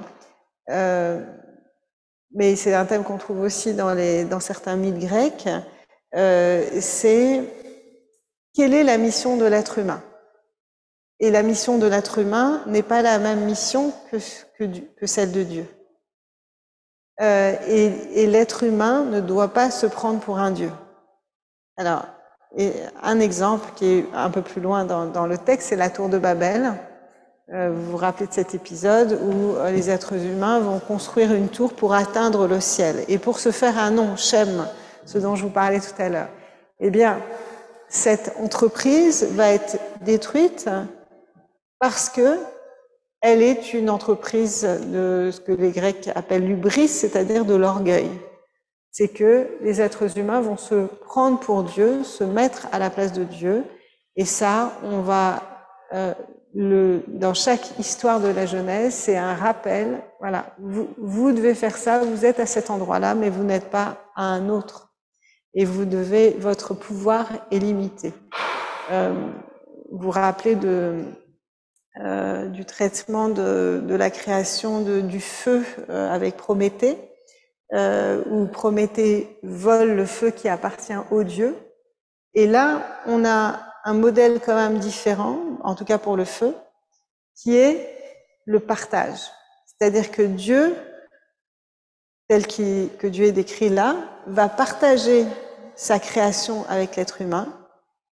mais c'est un thème qu'on trouve aussi dans certains mythes grecs, c'est quelle est la mission de l'être humain? Et la mission de l'être humain n'est pas la même mission que celle de Dieu. Et l'être humain ne doit pas se prendre pour un Dieu. Alors, un exemple qui est un peu plus loin dans le texte, c'est la tour de Babel. Vous vous rappelez de cet épisode où les êtres humains vont construire une tour pour atteindre le ciel. Et pour se faire un nom, Shem, ce dont je vous parlais tout à l'heure, eh bien, cette entreprise va être détruite parce que elle est une entreprise de ce que les Grecs appellent l'hubris, c'est-à-dire de l'orgueil. C'est que les êtres humains vont se prendre pour Dieu, se mettre à la place de Dieu, et ça, on va dans chaque histoire de la Genèse, c'est un rappel. Voilà, vous devez faire ça, vous êtes à cet endroit-là, mais vous n'êtes pas à un autre, et votre pouvoir est limité. Vous vous rappelez du traitement de la création du feu avec Prométhée, où Prométhée vole le feu qui appartient aux dieux. Et là, on a un modèle quand même différent, en tout cas pour le feu, qui est le partage. C'est-à-dire que Dieu, tel que Dieu est décrit là, va partager sa création avec l'être humain.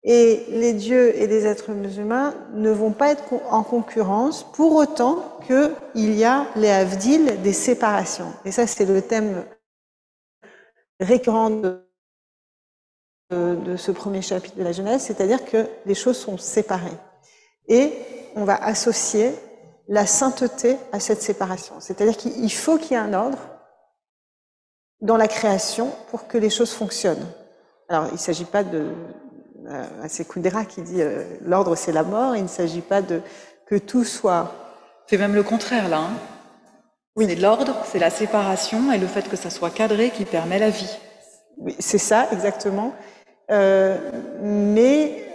Et les dieux et les êtres humains ne vont pas être en concurrence, pour autant qu'il y a les havdil, des séparations. Et ça, c'est le thème récurrent de ce premier chapitre de la Genèse, c'est-à-dire que les choses sont séparées. Et on va associer la sainteté à cette séparation. C'est-à-dire qu'il faut qu'il y ait un ordre dans la création pour que les choses fonctionnent. Alors, il ne s'agit pas c'est Kundera qui dit l'ordre c'est la mort, il ne s'agit pas que tout soit... C'est même le contraire là. Hein. Oui. C'est l'ordre, c'est la séparation et le fait que ça soit cadré qui permet la vie. Oui, c'est ça, exactement. Mais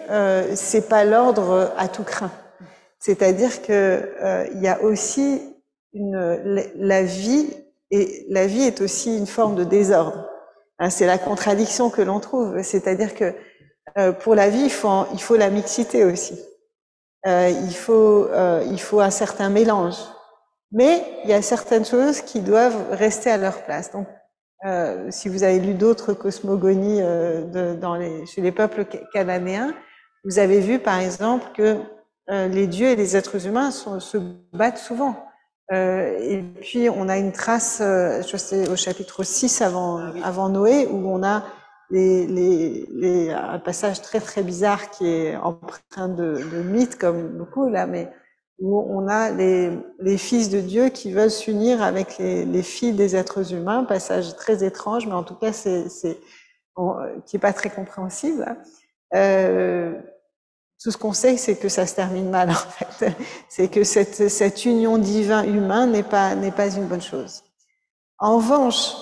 c'est pas l'ordre à tout craint. C'est-à-dire que il y a aussi la vie, et la vie est aussi une forme de désordre. Hein, c'est la contradiction que l'on trouve. C'est-à-dire que pour la vie, il faut la mixité aussi. Il faut un certain mélange. Mais il y a certaines choses qui doivent rester à leur place. Donc, si vous avez lu d'autres cosmogonies chez les peuples cananéens, vous avez vu par exemple que les dieux et les êtres humains se battent souvent. Et puis on a une trace, je sais, au chapitre 6 avant Noé, où on a un passage très très bizarre qui est empreint de mythes comme beaucoup là, mais où on a les fils de Dieu qui veulent s'unir avec les filles des êtres humains, passage très étrange, mais en tout cas qui est pas très compréhensible. Tout ce qu'on sait, c'est que ça se termine mal en fait. C'est que cette union divin-humain n'est pas une bonne chose. En revanche,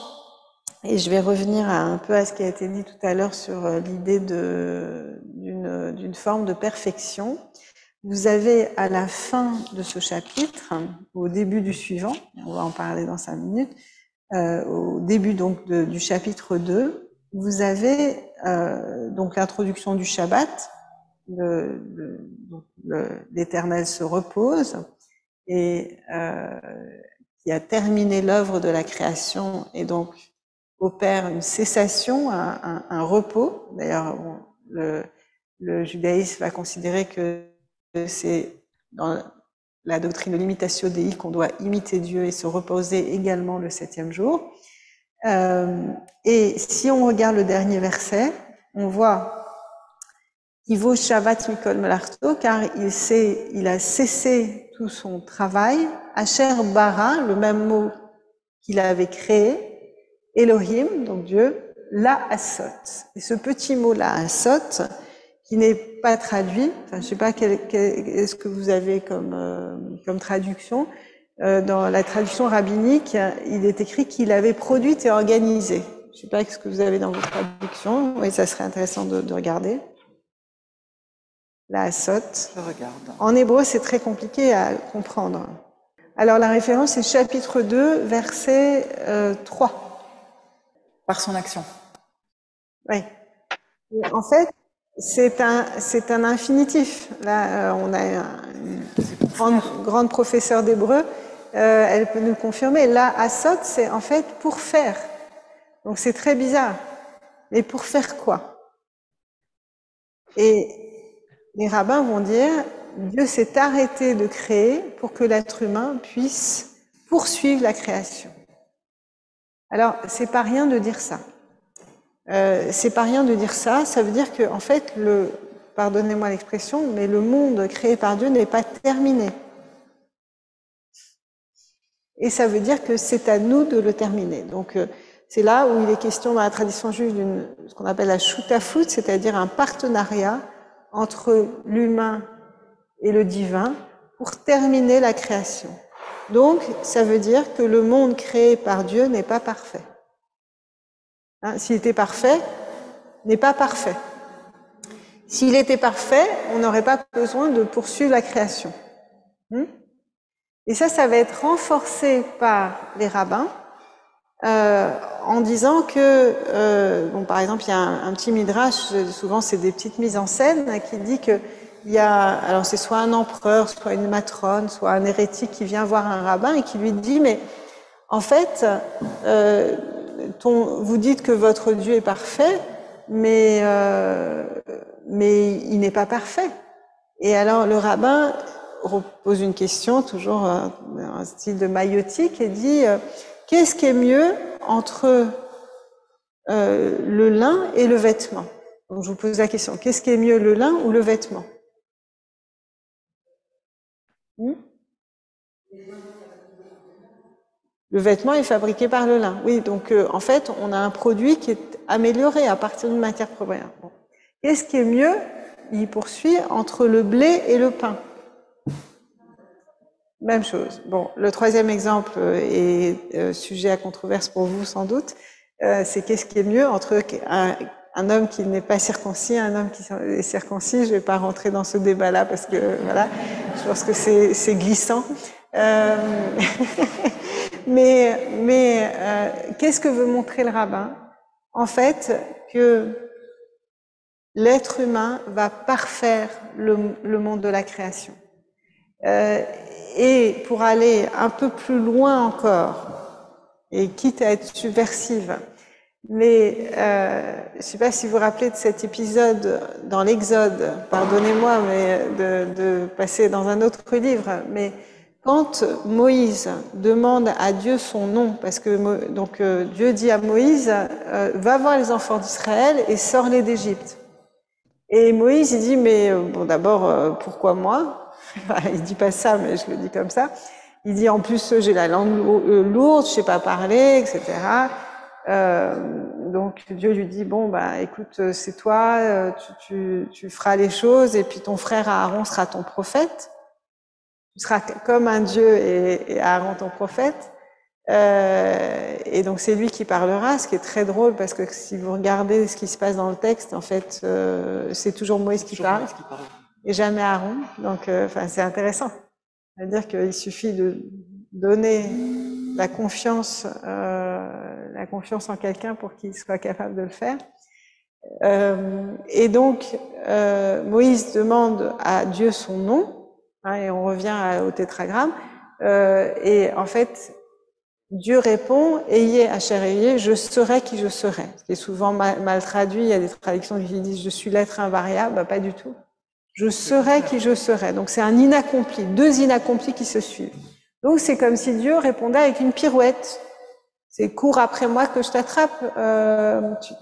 et je vais revenir un peu à ce qui a été dit tout à l'heure sur l'idée d'une forme de perfection. Vous avez à la fin de ce chapitre, au début du suivant, on va en parler dans 5 minutes, au début donc du chapitre 2, vous avez donc l'introduction du Shabbat, l'Éternel se repose et qui a terminé l'œuvre de la création et donc opère une cessation, un repos. D'ailleurs, le judaïsme va considérer que c'est dans la doctrine de l'imitatio Dei qu'on doit imiter Dieu et se reposer également le 7e jour. Et si on regarde le dernier verset, on voit Ivo Shabbat Mikol Melarto, car il a cessé tout son travail, Asher Bara, le même mot qu'il avait créé, Elohim, donc Dieu, la asot. Et ce petit mot la asot, qui n'est pas traduit, enfin, je sais pas est-ce que vous avez comme traduction, dans la traduction rabbinique, il est écrit qu'il avait produit et organisé. Je sais pas ce que vous avez dans votre traduction, oui, ça serait intéressant de regarder. La asot. Je regarde. En hébreu, c'est très compliqué à comprendre. Alors, la référence est chapitre 2, verset 3. Par son action. Oui. En fait, c'est un infinitif. Là, on a une grande professeure d'hébreu, elle peut nous le confirmer. La asot, c'est en fait pour faire. Donc, c'est très bizarre. Mais pour faire quoi? Et les rabbins vont dire, Dieu s'est arrêté de créer pour que l'être humain puisse poursuivre la création. Alors, c'est pas rien de dire ça. C'est pas rien de dire ça. Ça veut dire que, en fait, pardonnez-moi l'expression, mais le monde créé par Dieu n'est pas terminé. Et ça veut dire que c'est à nous de le terminer. Donc, c'est là où il est question dans la tradition juive ce qu'on appelle la shutafut, c'est-à-dire un partenariat entre l'humain et le divin pour terminer la création. Donc, ça veut dire que le monde créé par Dieu n'est pas parfait. Hein, s'il était parfait, n'est pas parfait. S'il était parfait, on n'aurait pas besoin de poursuivre la création. Et ça va être renforcé par les rabbins en disant que, bon, par exemple, il y a un petit midrash, souvent c'est des petites mises en scène, qui dit que il y a, alors c'est soit un empereur, soit une matrone, soit un hérétique qui vient voir un rabbin et qui lui dit, mais en fait, vous dites que votre Dieu est parfait, mais il n'est pas parfait. Et alors le rabbin pose une question, toujours un style de maïotique, et dit qu'est-ce qui est mieux entre le lin et le vêtement? Donc je vous pose la question, qu'est-ce qui est mieux, le lin ou le vêtement? Le vêtement est fabriqué par le lin. Oui, donc en fait, on a un produit qui est amélioré à partir d'une matière première. Bon. Qu'est-ce qui est mieux? Il poursuit entre le blé et le pain. Même chose. Bon, le troisième exemple est sujet à controverse pour vous sans doute. C'est qu'est-ce qui est mieux entre un homme qui n'est pas circoncis et un homme qui est circoncis. Je ne vais pas rentrer dans ce débat-là parce que voilà, je pense que c'est glissant. Mais qu'est-ce que veut montrer le rabbin? En fait, que l'être humain va parfaire le monde de la création. Et pour aller un peu plus loin encore, et quitte à être subversive, mais je ne sais pas si vous vous rappelez de cet épisode dans l'Exode, pardonnez-moi mais de passer dans un autre livre, mais quand Moïse demande à Dieu son nom, parce que donc Dieu dit à Moïse, va voir les enfants d'Israël et sors-les d'Égypte. Et Moïse, il dit, mais bon, d'abord, pourquoi moi? Il dit pas ça, mais je le dis comme ça. Il dit, en plus, j'ai la langue lourde, je sais pas parler, etc. Donc Dieu lui dit, bon, bah, écoute, c'est toi, tu feras les choses, et puis ton frère Aaron sera ton prophète. Tu seras comme un Dieu et Aaron ton prophète. Et donc c'est lui qui parlera, ce qui est très drôle parce que si vous regardez ce qui se passe dans le texte, en fait, c'est toujours Moïse qui parle et jamais Aaron. Donc, enfin, c'est intéressant. C'est-à-dire qu'il suffit de donner la confiance en quelqu'un pour qu'il soit capable de le faire. Et donc, Moïse demande à Dieu son nom, hein, et on revient au tétragramme. Et en fait, Dieu répond, ayez Asher ayez, je serai qui je serai. Ce qui est souvent mal traduit, il y a des traductions qui disent je suis l'être invariable, bah, pas du tout. Je serai qui je serai. Donc c'est un inaccompli, deux inaccomplis qui se suivent. Donc c'est comme si Dieu répondait avec une pirouette. C'est cours après moi que je t'attrape,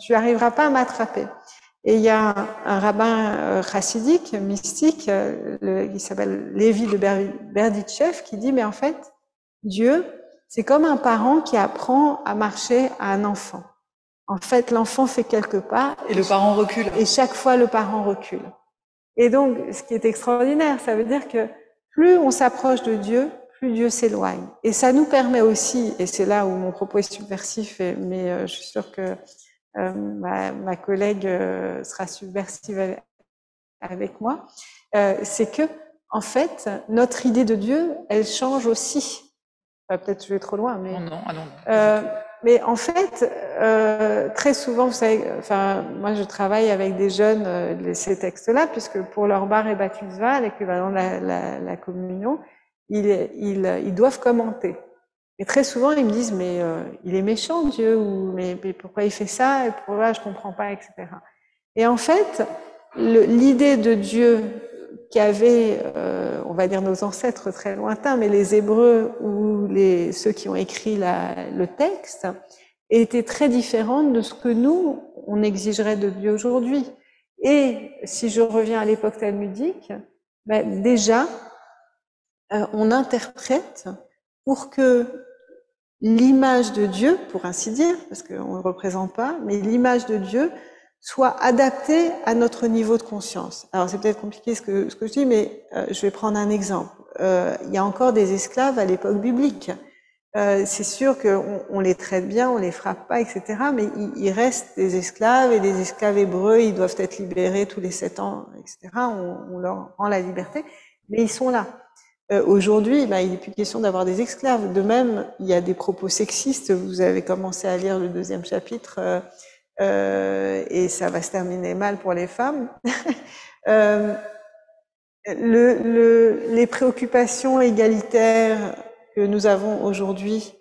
tu arriveras pas à m'attraper. Et il y a un rabbin chassidique, mystique, qui s'appelle Lévi de Berditchev, qui dit mais en fait, Dieu, C'est comme un parent qui apprend à marcher à un enfant. En fait, l'enfant fait quelques pas. Et le parent recule. Et chaque fois, le parent recule. Et donc, ce qui est extraordinaire, ça veut dire que plus on s'approche de Dieu, plus Dieu s'éloigne. Et ça nous permet aussi, et c'est là où mon propos est subversif, mais je suis sûre que ma collègue sera subversive avec moi, c'est que, en fait, notre idée de Dieu, elle change aussi. Peut-être je vais trop loin, mais... Non. Mais en fait, très souvent, vous savez, enfin, moi je travaille avec des jeunes ces textes-là, puisque pour leur bar et bat mitzvah, l'équivalent de la communion, ils doivent commenter. Et très souvent, ils me disent, mais il est méchant Dieu, ou mais pourquoi il fait ça, et pourquoi je comprends pas, etc. Et en fait, l'idée de Dieu qu'avaient, on va dire nos ancêtres très lointains, mais les Hébreux ou ceux qui ont écrit le texte, était très différente de ce que nous, on exigerait de Dieu aujourd'hui. Et si je reviens à l'époque talmudique, ben déjà, on interprète pour que l'image de Dieu, pour ainsi dire, parce qu'on ne le représente pas, mais l'image de Dieu soit adaptée à notre niveau de conscience. Alors c'est peut-être compliqué ce que je dis, mais je vais prendre un exemple. Il y a encore des esclaves à l'époque biblique. C'est sûr qu'on les traite bien, on les frappe pas, etc. Mais il reste des esclaves, et des esclaves hébreux, ils doivent être libérés tous les 7 ans, etc. On leur rend la liberté, mais ils sont là. Aujourd'hui, il n'est plus question d'avoir des esclaves. De même, il y a des propos sexistes. Vous avez commencé à lire le 2e chapitre, et ça va se terminer mal pour les femmes. Les préoccupations égalitaires que nous avons aujourd'hui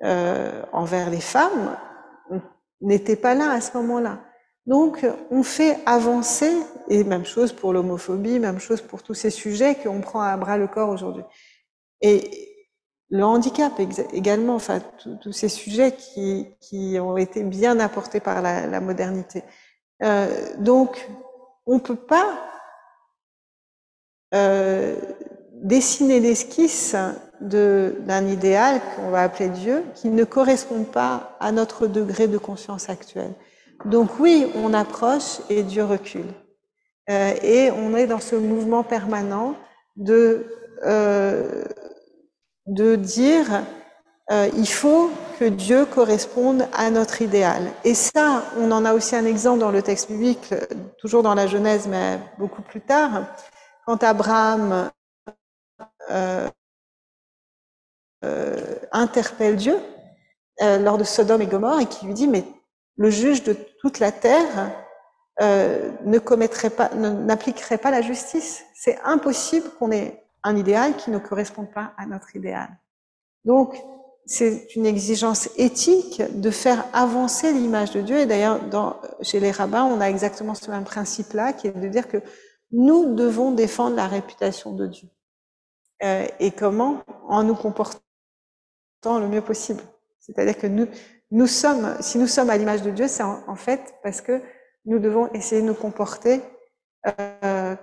envers les femmes n'étaient pas là à ce moment-là. Donc, on fait avancer, et même chose pour l'homophobie, même chose pour tous ces sujets qu'on prend à bras le corps aujourd'hui. Et le handicap également, enfin, tous ces sujets qui ont été bien apportés par la modernité. Donc, on peut pas dessiner l'esquisse d'un idéal qu'on va appeler Dieu, qui ne correspond pas à notre degré de conscience actuel. Donc oui, on approche et Dieu recule. Et on est dans ce mouvement permanent de dire il faut que Dieu corresponde à notre idéal. Et ça, on en a aussi un exemple dans le texte biblique, toujours dans la Genèse, mais beaucoup plus tard, quand Abraham interpelle Dieu lors de Sodome et Gomorrhe et qui lui dit mais le juge de toute la terre n'appliquerait pas la justice. C'est impossible qu'on ait un idéal qui ne corresponde pas à notre idéal. Donc, c'est une exigence éthique de faire avancer l'image de Dieu. Et d'ailleurs, chez les rabbins, on a exactement ce même principe-là, qui est de dire que nous devons défendre la réputation de Dieu. Et comment? En nous comportant le mieux possible. C'est-à-dire que si nous sommes à l'image de Dieu, c'est en fait parce que nous devons essayer de nous comporter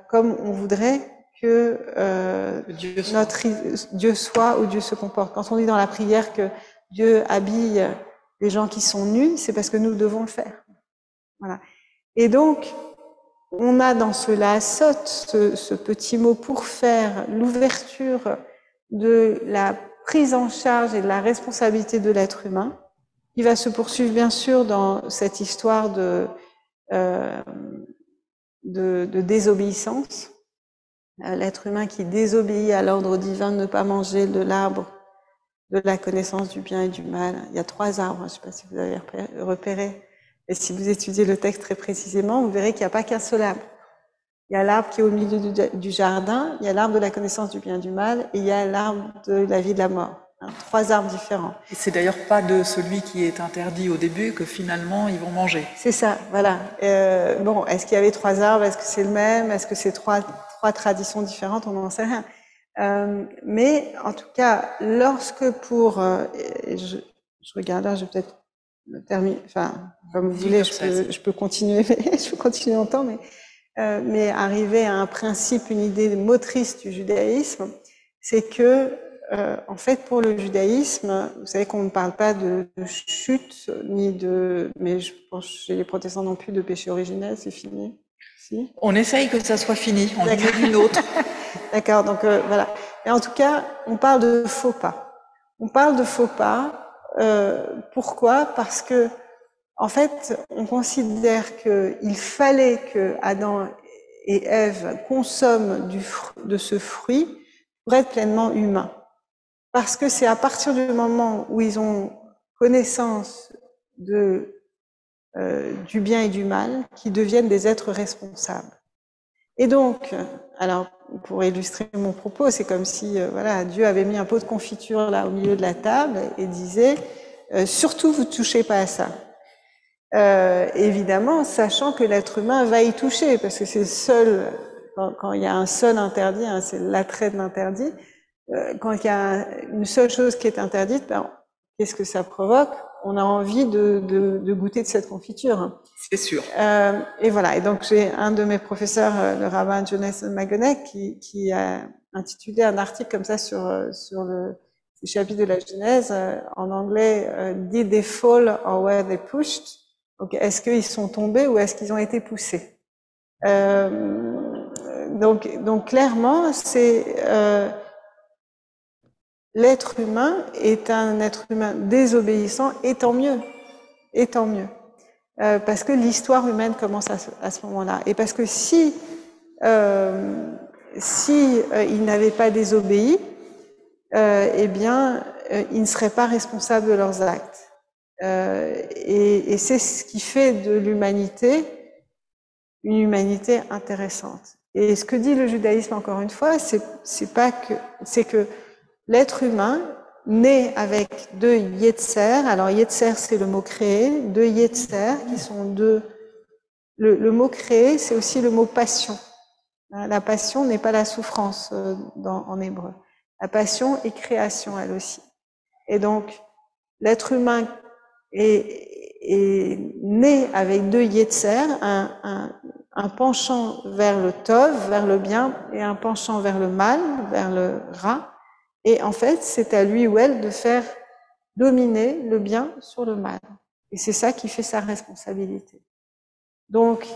comme on voudrait que Dieu soit ou Dieu se comporte. Quand on dit dans la prière que Dieu habille les gens qui sont nus, c'est parce que nous devons le faire. Voilà. Et donc, on a dans ce laasot, ce petit mot pour faire l'ouverture de la prise en charge et de la responsabilité de l'être humain, qui va se poursuivre bien sûr dans cette histoire de désobéissance. L'être humain qui désobéit à l'ordre divin de ne pas manger de l'arbre de la connaissance du bien et du mal. Il y a 3 arbres, je ne sais pas si vous avez repéré, et si vous étudiez le texte très précisément, vous verrez qu'il n'y a pas qu'un seul arbre. Il y a l'arbre qui est au milieu du jardin, il y a l'arbre de la connaissance du bien et du mal, et il y a l'arbre de la vie et de la mort. 3 arbres différents. Et c'est d'ailleurs pas de celui qui est interdit au début que finalement ils vont manger. C'est ça, voilà. Bon, est-ce qu'il y avait 3 arbres? Est-ce que c'est le même? Est-ce que c'est trois traditions différentes? On n'en sait rien. Mais en tout cas, lorsque je regarde là, je vais peut-être terminer, enfin, comme vous voulez, je peux continuer, je peux continuer longtemps, mais arriver à un principe, une idée motrice du judaïsme, c'est que en fait, pour le judaïsme, vous savez qu'on ne parle pas de chute, mais je pense chez les protestants non plus de péché originel, c'est fini. Si. On essaye que ça soit fini, on dit d'une autre. D'accord, donc voilà. Et en tout cas, on parle de faux pas. On parle de faux pas. Pourquoi? Parce que, en fait, on considère qu'il fallait que Adam et Ève consomment de ce fruit pour être pleinement humains. Parce que c'est à partir du moment où ils ont connaissance du bien et du mal qu'ils deviennent des êtres responsables. Et donc, alors, pour illustrer mon propos, c'est comme si voilà, Dieu avait mis un pot de confiture là au milieu de la table et disait surtout vous ne touchez pas à ça. Évidemment, sachant que l'être humain va y toucher, parce que c'est seul, quand il y a un seul interdit, hein, c'est l'attrait de l'interdit, quand il y a une seule chose qui est interdite, ben, qu'est-ce que ça provoque? On a envie de goûter de cette confiture. Hein. C'est sûr. Et voilà. Et donc, j'ai un de mes professeurs, le rabbin Jonathan Magonek, qui a intitulé un article comme ça sur le chapitre de la Genèse, en anglais, Did they fall or were they pushed? Donc, est-ce qu'ils sont tombés ou est-ce qu'ils ont été poussés? Donc, clairement, c'est l'être humain est un être humain désobéissant, et tant mieux. Et tant mieux. Parce que l'histoire humaine commence à ce moment-là. Et parce que si ils n'avaient pas désobéi, eh bien, ils ne seraient pas responsables de leurs actes. Et c'est ce qui fait de l'humanité une humanité intéressante. Et ce que dit le judaïsme, encore une fois, c'est que l'être humain naît avec deux yetzer. Alors yetzer, c'est le mot créé, deux yetzer qui sont deux. Le mot créé, c'est aussi le mot passion. La passion n'est pas la souffrance en hébreu. La passion est création, elle aussi. Et donc, l'être humain est né avec deux yetzer, un penchant vers le tov, vers le bien, et un penchant vers le mal, vers le ra. Et en fait, c'est à lui ou elle de faire dominer le bien sur le mal. Et c'est ça qui fait sa responsabilité. Donc,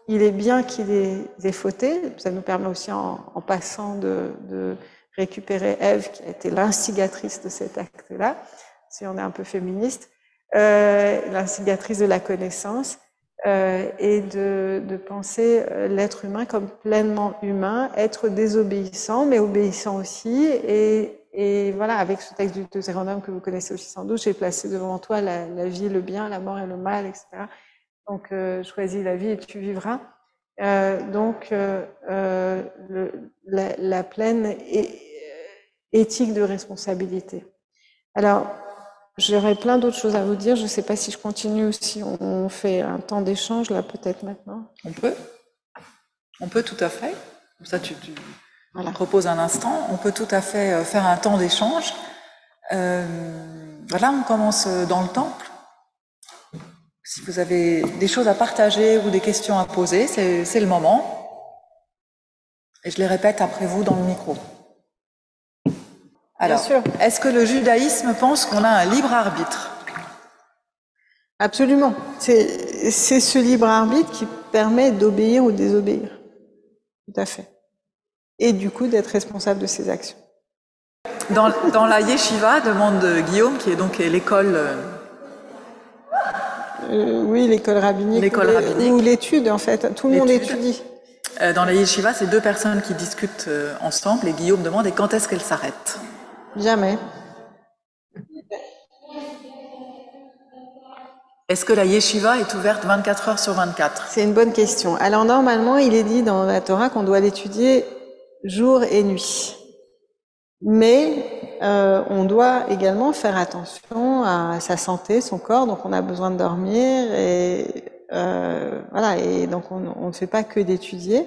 il est bien qu'il ait fauté. Ça nous permet aussi, en passant, de récupérer Ève, qui a été l'instigatrice de cet acte-là, si on est un peu féministe, l'instigatrice de la connaissance, et de penser l'être humain comme pleinement humain, être désobéissant, mais obéissant aussi. Et voilà, avec ce texte du Deutéronome que vous connaissez aussi sans doute, j'ai placé devant toi la vie, le bien, la mort et le mal, etc. Donc, choisis la vie et tu vivras. Donc, la pleine éthique de responsabilité. Alors, j'aurais plein d'autres choses à vous dire. Je ne sais pas si je continue ou si on fait un temps d'échange, là, peut-être maintenant. On peut tout à fait. Comme ça, tu voilà. Proposes un instant. On peut tout à fait faire un temps d'échange. Voilà, on commence dans le temple. Si vous avez des choses à partager ou des questions à poser, c'est le moment. Et je les répète après vous dans le micro. Alors, est-ce que le judaïsme pense qu'on a un libre arbitre? Absolument. C'est ce libre arbitre qui permet d'obéir ou de désobéir. Tout à fait. Et du coup, d'être responsable de ses actions. Dans la yeshiva, demande Guillaume, qui est donc l'école... oui, l'école rabbinique. Ou l'étude, en fait. Tout le monde étudie. Dans la yeshiva, c'est deux personnes qui discutent ensemble, et Guillaume demande, et quand est-ce qu'elle s'arrête? Jamais. Est-ce que la yeshiva est ouverte 24 heures sur 24? C'est une bonne question. Alors normalement, il est dit dans la Torah qu'on doit l'étudier jour et nuit. Mais on doit également faire attention à sa santé, son corps, donc on a besoin de dormir et voilà. Et donc on ne fait pas que d'étudier.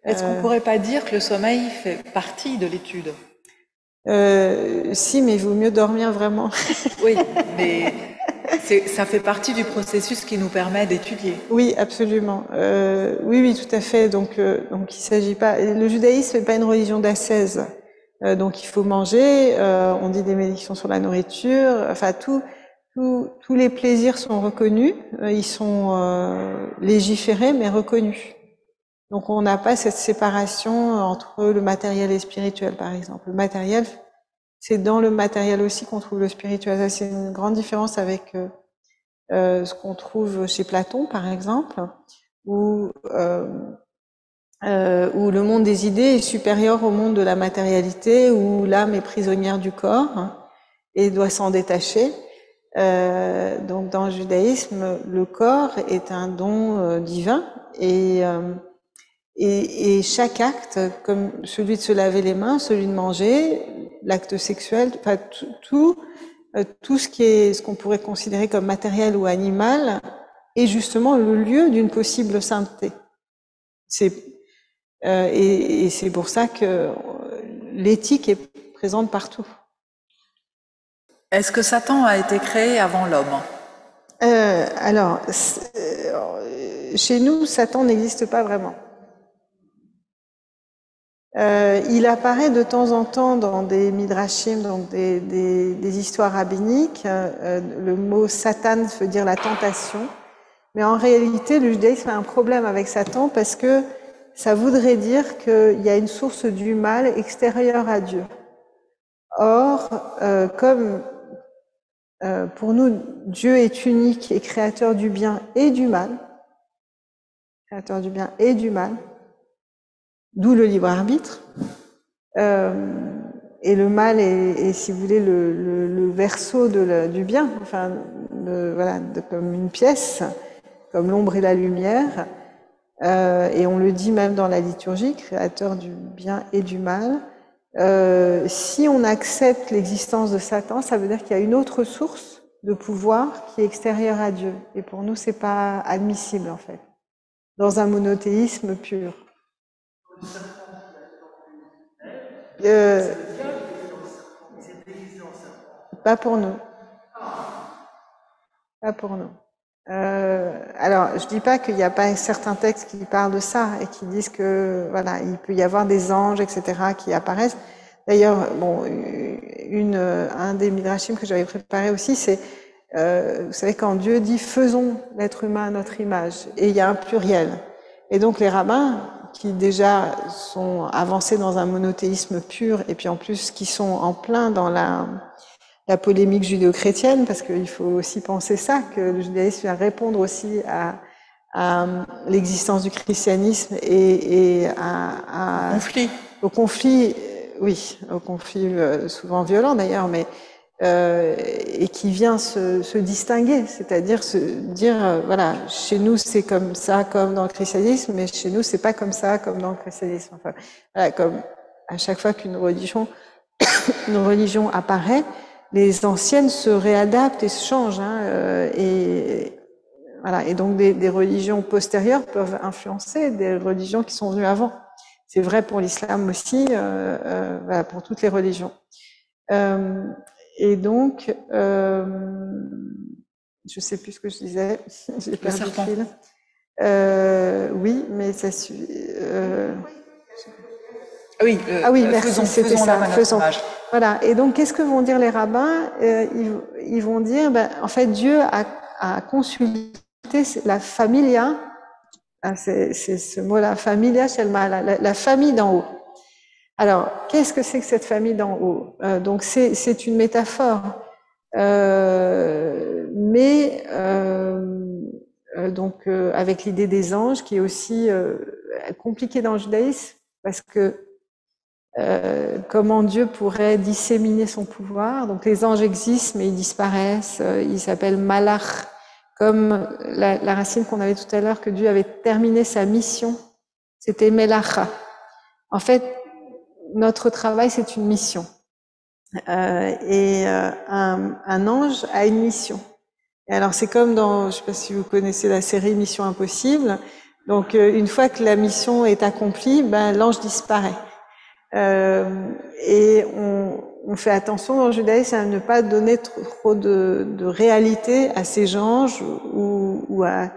Est-ce qu'on pourrait pas dire que le sommeil fait partie de l'étude? Si, mais il vaut mieux dormir vraiment. Oui, mais ça fait partie du processus qui nous permet d'étudier. Oui, absolument. Oui, tout à fait. Donc il s'agit pas. Le judaïsme n'est pas une religion d'ascèse. Donc il faut manger, on dit des malédictions sur la nourriture, enfin tous les plaisirs sont reconnus, ils sont légiférés mais reconnus. Donc on n'a pas cette séparation entre le matériel et le spirituel, par exemple. Le matériel, c'est dans le matériel aussi qu'on trouve le spirituel. C'est une grande différence avec ce qu'on trouve chez Platon, par exemple, où le monde des idées est supérieur au monde de la matérialité, où l'âme est prisonnière du corps et doit s'en détacher. Donc dans le judaïsme, le corps est un don divin et chaque acte, comme celui de se laver les mains, celui de manger, l'acte sexuel, enfin tout ce qu'on pourrait considérer comme matériel ou animal est justement le lieu d'une possible sainteté. Et c'est pour ça que l'éthique est présente partout. Est-ce que Satan a été créé avant l'homme? Alors, chez nous, Satan n'existe pas vraiment. Il apparaît de temps en temps dans des midrashim, donc des histoires rabbiniques. Le mot Satan veut dire la tentation. Mais en réalité, le judaïsme a un problème avec Satan parce que ça voudrait dire qu'il y a une source du mal extérieure à Dieu. Or, comme pour nous, Dieu est unique et créateur du bien et du mal, d'où le libre arbitre, et le mal est, si vous voulez, le verso du bien, enfin, comme une pièce, comme l'ombre et la lumière, et on le dit même dans la liturgie, créateur du bien et du mal. Si on accepte l'existence de Satan, ça veut dire qu'il y a une autre source de pouvoir qui est extérieure à Dieu. Et pour nous, c'est pas admissible, en fait, dans un monothéisme pur. Pas pour nous. Pas pour nous. Alors, je dis pas qu'il n'y a pas certains textes qui parlent de ça et qui disent que voilà, il peut y avoir des anges, etc., qui apparaissent. D'ailleurs, bon, un des midrashim que j'avais préparé aussi, c'est, vous savez, quand Dieu dit faisons l'être humain à notre image, et il y a un pluriel. Et donc les rabbins, qui déjà sont avancés dans un monothéisme pur, et puis en plus qui sont en plein dans la polémique judéo-chrétienne, parce qu'il faut aussi penser ça, que le judaïsme vient répondre aussi à l'existence du christianisme et au conflit, oui, au conflit souvent violent d'ailleurs, mais et qui vient se distinguer, c'est-à-dire se dire, voilà, chez nous c'est comme ça, comme dans le christianisme, mais chez nous c'est pas comme ça, comme dans le christianisme. Enfin, voilà, comme à chaque fois qu'une religion apparaît, les anciennes se réadaptent et se changent, et voilà. Et donc des religions postérieures peuvent influencer des religions qui sont venues avant. C'est vrai pour l'islam aussi, voilà, pour toutes les religions. Et donc, je sais plus ce que je disais, j'ai perdu le fil. Oui, mais ça suit. Oui, merci, c'était ça. Faisons. Voilà. Et donc, qu'est-ce que vont dire les rabbins? Ils vont dire, en fait, Dieu a consulté la familia. C'est ce mot-là, familia, c'est la famille d'en haut. Alors, qu'est-ce que c'est que cette famille d'en haut? Donc, c'est une métaphore, mais donc avec l'idée des anges, qui est aussi compliquée dans le judaïsme, parce que comment Dieu pourrait disséminer son pouvoir? Donc, les anges existent, mais ils disparaissent. Ils s'appellent malach, comme la racine qu'on avait tout à l'heure, que Dieu avait terminé sa mission. C'était melacha. En fait, notre travail, c'est une mission. Un ange a une mission. Et alors, c'est comme dans, je sais pas si vous connaissez la série Mission Impossible. Donc, une fois que la mission est accomplie, l'ange disparaît. Et on fait attention dans le judaïsme à ne pas donner trop de réalité à ces anges ou à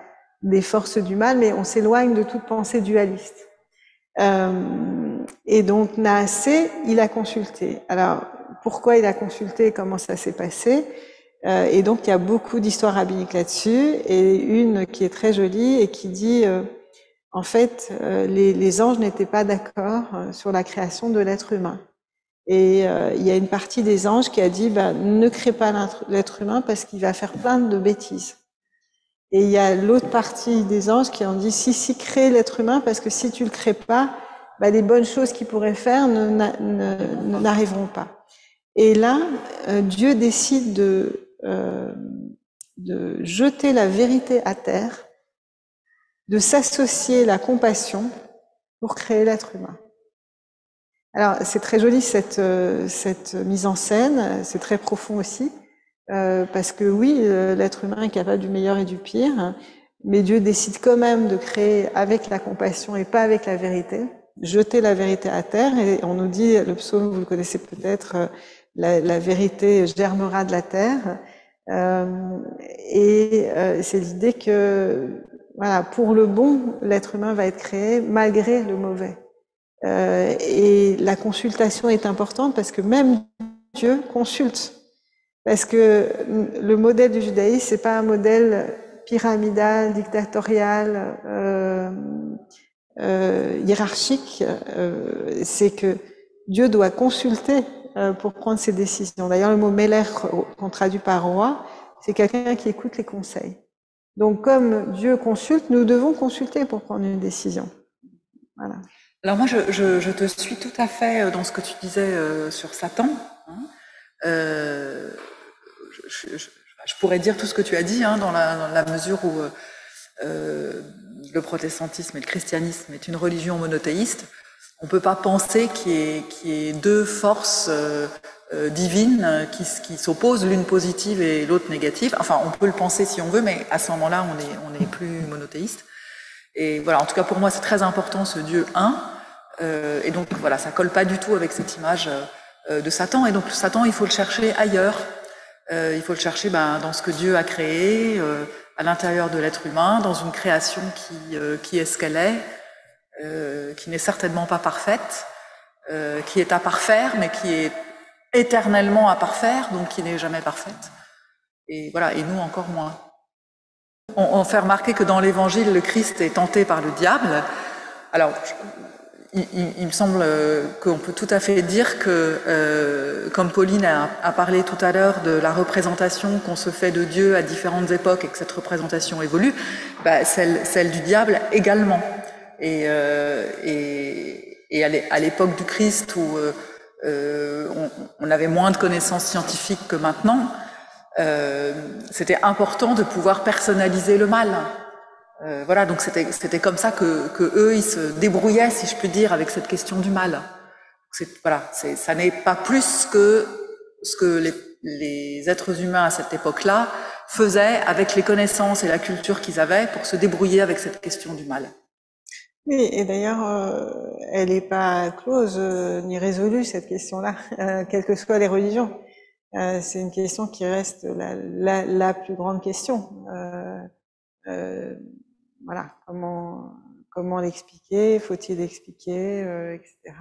des forces du mal, mais on s'éloigne de toute pensée dualiste. Et donc, Naasé, il a consulté. Alors, pourquoi il a consulté, comment ça s'est passé? Et donc, il y a beaucoup d'histoires rabbiniques là-dessus, et une qui est très jolie et qui dit, en fait, les anges n'étaient pas d'accord sur la création de l'être humain. Et il y a une partie des anges qui a dit, ne crée pas l'être humain parce qu'il va faire plein de bêtises. Et il y a l'autre partie des anges qui ont dit, si, crée l'être humain parce que si tu le crées pas, les bonnes choses qu'il pourrait faire n'arriveront pas. Et là, Dieu décide de jeter la vérité à terre, de s'associer la compassion pour créer l'être humain. Alors, c'est très joli cette mise en scène, c'est très profond aussi, parce que oui, l'être humain est capable du meilleur et du pire, mais Dieu décide quand même de créer avec la compassion et pas avec la vérité, jeter la vérité à terre, et on nous dit, le psaume, vous le connaissez peut-être, la vérité germera de la terre, c'est l'idée que, voilà, pour le bon, l'être humain va être créé malgré le mauvais. Et la consultation est importante parce que même Dieu consulte. Parce que le modèle du judaïsme, c'est pas un modèle pyramidal, dictatorial, hiérarchique. C'est que Dieu doit consulter pour prendre ses décisions. D'ailleurs, le mot Meler, qu'on traduit par roi, c'est quelqu'un qui écoute les conseils. Donc, comme Dieu consulte, nous devons consulter pour prendre une décision. Voilà. Alors moi, je te suis tout à fait dans ce que tu disais sur Satan. Je pourrais dire tout ce que tu as dit dans la mesure où le protestantisme et le christianisme est une religion monothéiste. On peut pas penser qu'il y ait deux forces divines qui s'opposent, l'une positive et l'autre négative. Enfin, on peut le penser si on veut, mais à ce moment-là, on est plus monothéiste. Et voilà, en tout cas pour moi c'est très important ce Dieu un, et donc voilà, ça colle pas du tout avec cette image de Satan, et donc Satan il faut le chercher ailleurs, il faut le chercher dans ce que Dieu a créé, à l'intérieur de l'être humain, dans une création qui est ce qu'elle est, qui n'est certainement pas parfaite, qui est à parfaire, mais qui est éternellement à parfaire, donc qui n'est jamais parfaite, et voilà, et nous encore moins. On fait remarquer que dans l'Évangile, le Christ est tenté par le diable. Alors, il me semble qu'on peut tout à fait dire que, comme Pauline a parlé tout à l'heure de la représentation qu'on se fait de Dieu à différentes époques et que cette représentation évolue, celle du diable également. Et à l'époque du Christ où on avait moins de connaissances scientifiques que maintenant, c'était important de pouvoir personnaliser le mal. Voilà, donc c'était comme ça que eux ils se débrouillaient, si je puis dire, avec cette question du mal. Ça n'est pas plus que ce que les êtres humains à cette époque-là faisaient avec les connaissances et la culture qu'ils avaient pour se débrouiller avec cette question du mal. Oui, et d'ailleurs, elle n'est pas close ni résolue, cette question-là, quelles que soient les religions. C'est une question qui reste la plus grande question. Voilà, comment l'expliquer, faut-il l'expliquer, etc.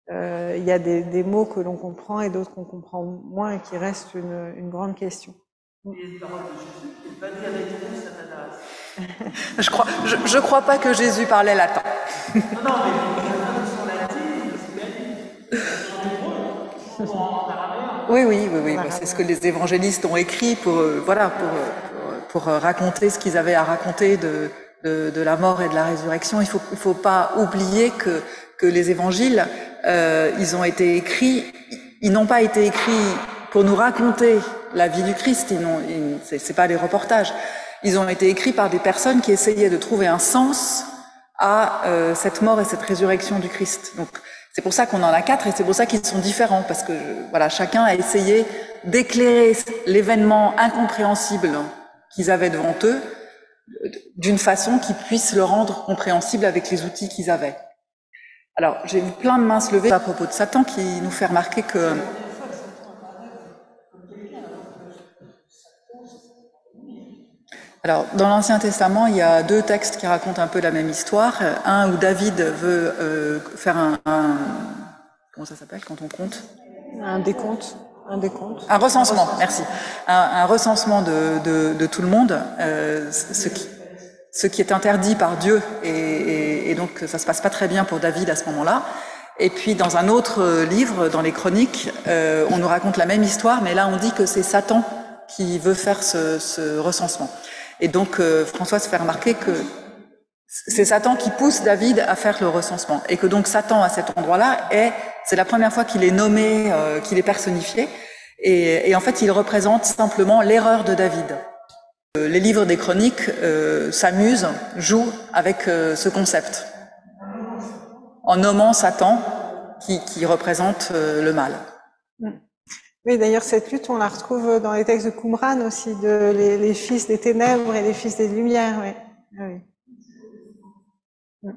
Il y a des mots que l'on comprend et d'autres qu'on comprend moins et qui restent une grande question. Je crois pas que Jésus parlait latin. Non, mais oui, c'est ce que les évangélistes ont écrit pour raconter ce qu'ils avaient à raconter de la mort et de la résurrection. Il faut pas oublier que les évangiles, ils n'ont pas été écrits pour nous raconter la vie du Christ. C'est pas des reportages. Ils ont été écrits par des personnes qui essayaient de trouver un sens à cette mort et cette résurrection du Christ. Donc c'est pour ça qu'on en a 4 et c'est pour ça qu'ils sont différents, parce que voilà, chacun a essayé d'éclairer l'événement incompréhensible qu'ils avaient devant eux d'une façon qui puisse le rendre compréhensible avec les outils qu'ils avaient. Alors, j'ai vu plein de mains se lever à propos de Satan qui nous fait remarquer que Alors, dans l'Ancien Testament, il y a 2 textes qui racontent un peu la même histoire. Un où David veut faire comment ça s'appelle quand on compte? Un décompte. Un recensement, merci. Un recensement de tout le monde, ce qui est interdit par Dieu, et donc ça se passe pas très bien pour David à ce moment-là. Et puis dans un autre livre, dans les Chroniques, on nous raconte la même histoire, mais là on dit que c'est Satan qui veut faire ce recensement. Et donc François se fait remarquer que c'est Satan qui pousse David à faire le recensement, et que donc Satan à cet endroit-là c'est la première fois qu'il est nommé, qu'il est personnifié, et en fait il représente simplement l'erreur de David. Les livres des Chroniques s'amusent, jouent avec ce concept, en nommant Satan qui représente le mal. Oui, d'ailleurs, cette lutte, on la retrouve dans les textes de Qumran aussi, les fils des ténèbres et les fils des lumières. Oui. Oui.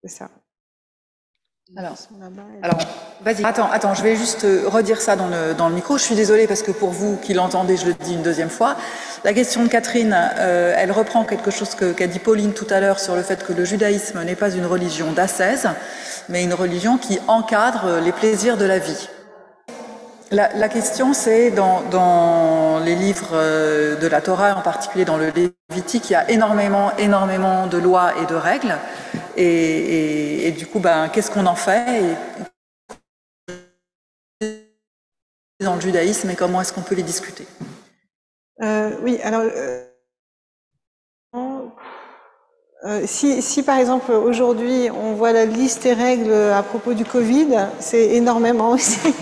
C'est ça. Alors vas-y. Attends, je vais juste redire ça dans le micro. Je suis désolée parce que pour vous qui l'entendez, je le dis une deuxième fois. La question de Catherine, elle reprend quelque chose qu'a dit Pauline tout à l'heure sur le fait que le judaïsme n'est pas une religion d'ascèse, mais une religion qui encadre les plaisirs de la vie. La question, c'est dans les livres de la Torah, en particulier dans le Lévitique, il y a énormément de lois et de règles. Et du coup, qu'est-ce qu'on en fait dans le judaïsme et comment est-ce qu'on peut les discuter? Oui, alors si par exemple aujourd'hui on voit la liste des règles à propos du Covid, c'est énormément aussi.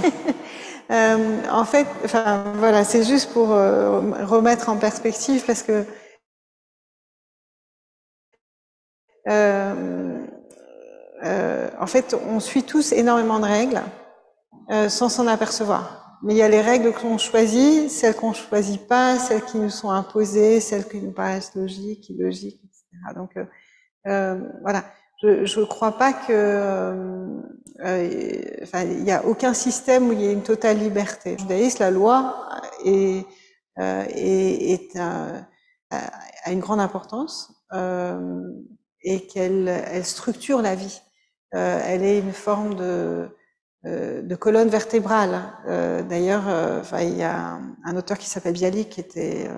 En fait, voilà, c'est juste pour remettre en perspective parce que en fait, on suit tous énormément de règles sans s'en apercevoir. Mais il y a les règles qu'on choisit, celles qu'on choisit pas, celles qui nous sont imposées, celles qui nous paraissent logiques, illogiques, etc. Donc, voilà. Je crois pas que, il y a aucun système où il y ait une totale liberté. Le judaïsme, la loi a une grande importance et qu'elle structure la vie. Elle est une forme de colonne vertébrale. D'ailleurs, il y a un auteur qui s'appelle Bialik, qui était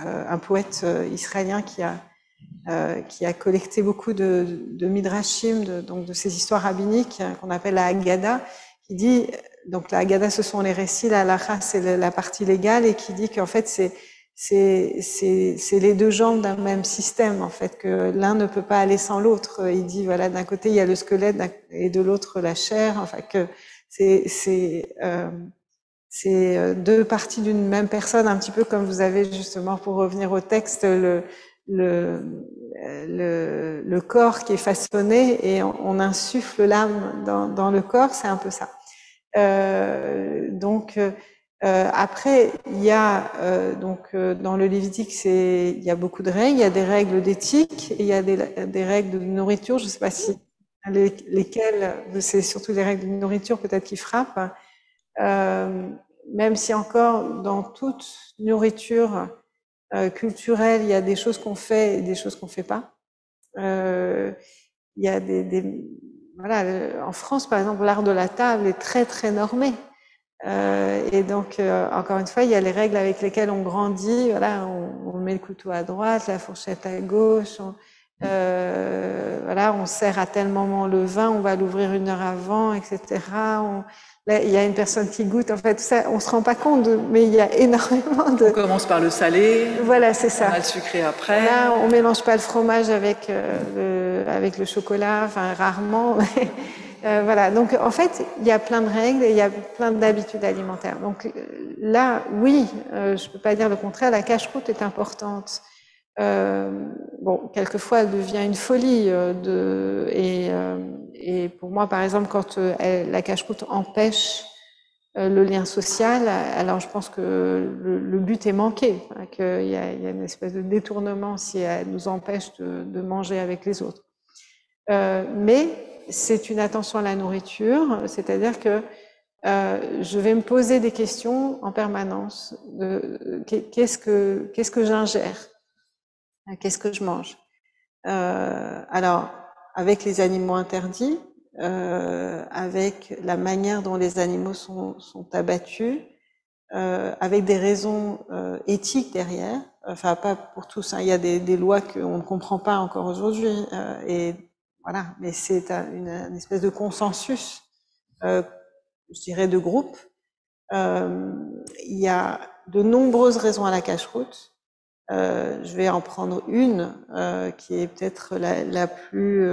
un poète israélien qui a collecté beaucoup de midrashim, donc de ces histoires rabbiniques qu'on appelle la Haggadah, qui dit, donc la Haggadah ce sont les récits, la halakha c'est la partie légale, et qui dit qu'en fait c'est les deux jambes d'un même système, en fait, que l'un ne peut pas aller sans l'autre. Il dit, voilà, d'un côté il y a le squelette et de l'autre la chair, enfin que c'est deux parties d'une même personne, un petit peu comme vous avez justement, pour revenir au texte, le corps qui est façonné et on insuffle l'âme dans le corps, c'est un peu ça. Après, il y a dans le Lévitique, il y a beaucoup de règles. Il y a des règles d'éthique et il y a des règles de nourriture. Je ne sais pas si lesquelles, c'est surtout les règles de nourriture peut-être qui frappent. Même si encore dans toute nourriture culturelle, il y a des choses qu'on fait et des choses qu'on fait pas. Il y a voilà, en France par exemple, l'art de la table est très très normé. Et donc, encore une fois, il y a les règles avec lesquelles on grandit. Voilà, on met le couteau à droite, la fourchette à gauche. Voilà, on sert à tel moment le vin, on va l'ouvrir 1 heure avant, etc. Là, il y a une personne qui goûte. En fait, tout ça, on se rend pas compte, mais il y a énormément de. On commence par le salé. Voilà, c'est ça. On a le sucré après. Là, on mélange pas le fromage avec le chocolat, enfin rarement. Voilà, donc en fait, il y a plein de règles et il y a plein d'habitudes alimentaires. Donc là, oui, je peux pas dire le contraire, la cache-croûte est importante. Bon, quelquefois, elle devient une folie. Et pour moi, par exemple, quand la cache-croûte empêche le lien social, alors je pense que le but est manqué, hein, qu'il y a une espèce de détournement si elle nous empêche de manger avec les autres. Mais c'est une attention à la nourriture, c'est-à-dire que je vais me poser des questions en permanence de qu'est-ce que j'ingère, qu'est-ce que je mange. Alors, avec les animaux interdits, avec la manière dont les animaux sont abattus, avec des raisons éthiques derrière, enfin pas pour tous, hein, il y a des lois qu'on ne comprend pas encore aujourd'hui, et voilà, mais c'est une espèce de consensus, je dirais, de groupe. Il y a de nombreuses raisons à la cache-route. Je vais en prendre une qui est peut-être la plus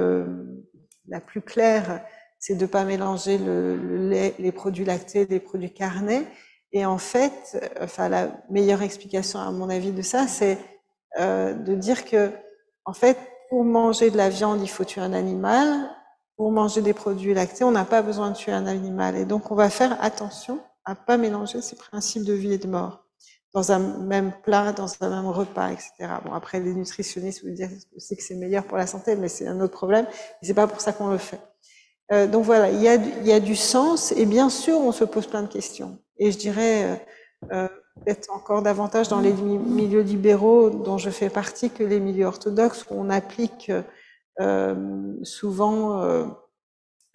claire, c'est de ne pas mélanger le lait, les produits lactés, les produits carnés. Et en fait, enfin, la meilleure explication à mon avis de ça, c'est de dire que, en fait, pour manger de la viande, il faut tuer un animal. Pour manger des produits lactés, on n'a pas besoin de tuer un animal. Et donc, on va faire attention à pas mélanger ces principes de vie et de mort dans un même plat, dans un même repas, etc. Bon, après, les nutritionnistes vous dire que c'est meilleur pour la santé, mais c'est un autre problème. Et c'est pas pour ça qu'on le fait. Donc voilà, il y a du sens, et bien sûr, on se pose plein de questions. Et je dirais peut-être encore davantage dans les milieux libéraux dont je fais partie que les milieux orthodoxes, où on applique souvent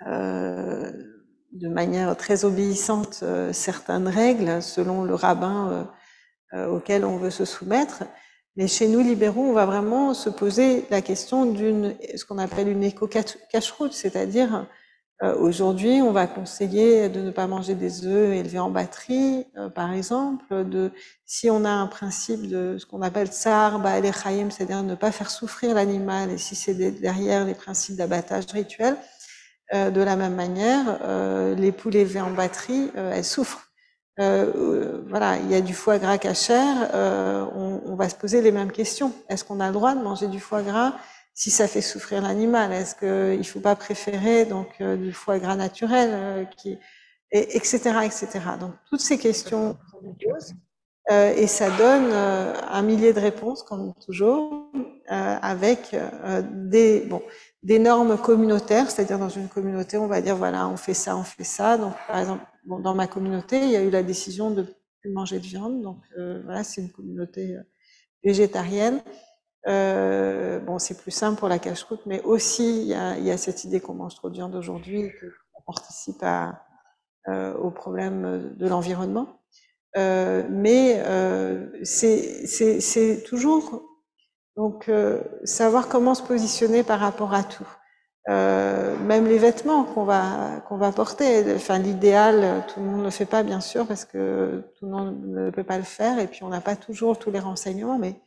de manière très obéissante certaines règles selon le rabbin auquel on veut se soumettre. Mais chez nous, libéraux, on va vraiment se poser la question ce qu'on appelle une éco-cache-route, c'est-à-dire aujourd'hui, on va conseiller de ne pas manger des œufs élevés en batterie, par exemple, si on a un principe de ce qu'on appelle tsar ba'alei chayim, c'est-à-dire ne pas faire souffrir l'animal, et si c'est derrière les principes d'abattage rituel, de la même manière, les poules élevées en batterie, elles souffrent. Voilà, il y a du foie gras cachère, on va se poser les mêmes questions. Est-ce qu'on a le droit de manger du foie gras si ça fait souffrir l'animal? Est-ce qu'il ne faut pas préférer donc du foie gras naturel, etc., etc. Donc toutes ces questions qu'on pose, et ça donne un millier de réponses, comme toujours, avec des normes communautaires, c'est-à-dire dans une communauté, on va dire voilà, on fait ça, on fait ça. Donc par exemple, dans ma communauté, il y a eu la décision de ne plus manger de viande, donc voilà, c'est une communauté végétarienne. Bon, c'est plus simple pour la cache-route, mais aussi il y a cette idée qu'on mange trop de viande aujourd'hui et qu'on participe au problème de l'environnement. Mais c'est toujours donc savoir comment se positionner par rapport à tout. Même les vêtements qu'on va porter. Enfin, l'idéal, tout le monde ne le fait pas, bien sûr, parce que tout le monde ne peut pas le faire, et puis on n'a pas toujours tous les renseignements, mais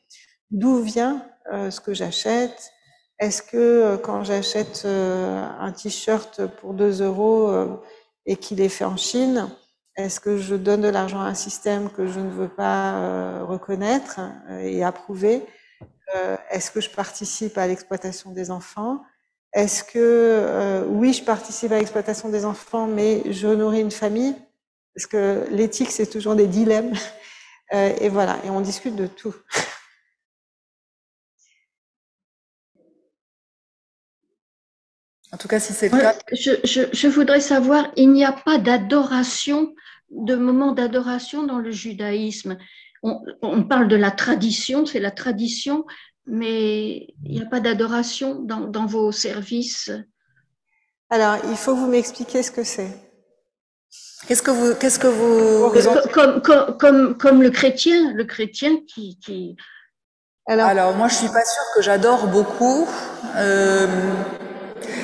d'où vient ce que j'achète? Est-ce que quand j'achète un t-shirt pour 2 € et qu'il est fait en Chine, est-ce que je donne de l'argent à un système que je ne veux pas reconnaître et approuver? Est-ce que je participe à l'exploitation des enfants? Est-ce que, oui, je participe à l'exploitation des enfants, mais je nourris une famille? Parce que l'éthique, c'est toujours des dilemmes. Et voilà, et on discute de tout. En tout cas, si c'est le cas. Je voudrais savoir, il n'y a pas d'adoration, de moment d'adoration dans le judaïsme. On parle de la tradition, c'est la tradition, mais il n'y a pas d'adoration dans vos services. Alors, il faut que vous m'expliquiez ce que c'est. Qu'est-ce que vous... Comme le chrétien qui... Alors, moi, je suis pas sûre que j'adore beaucoup.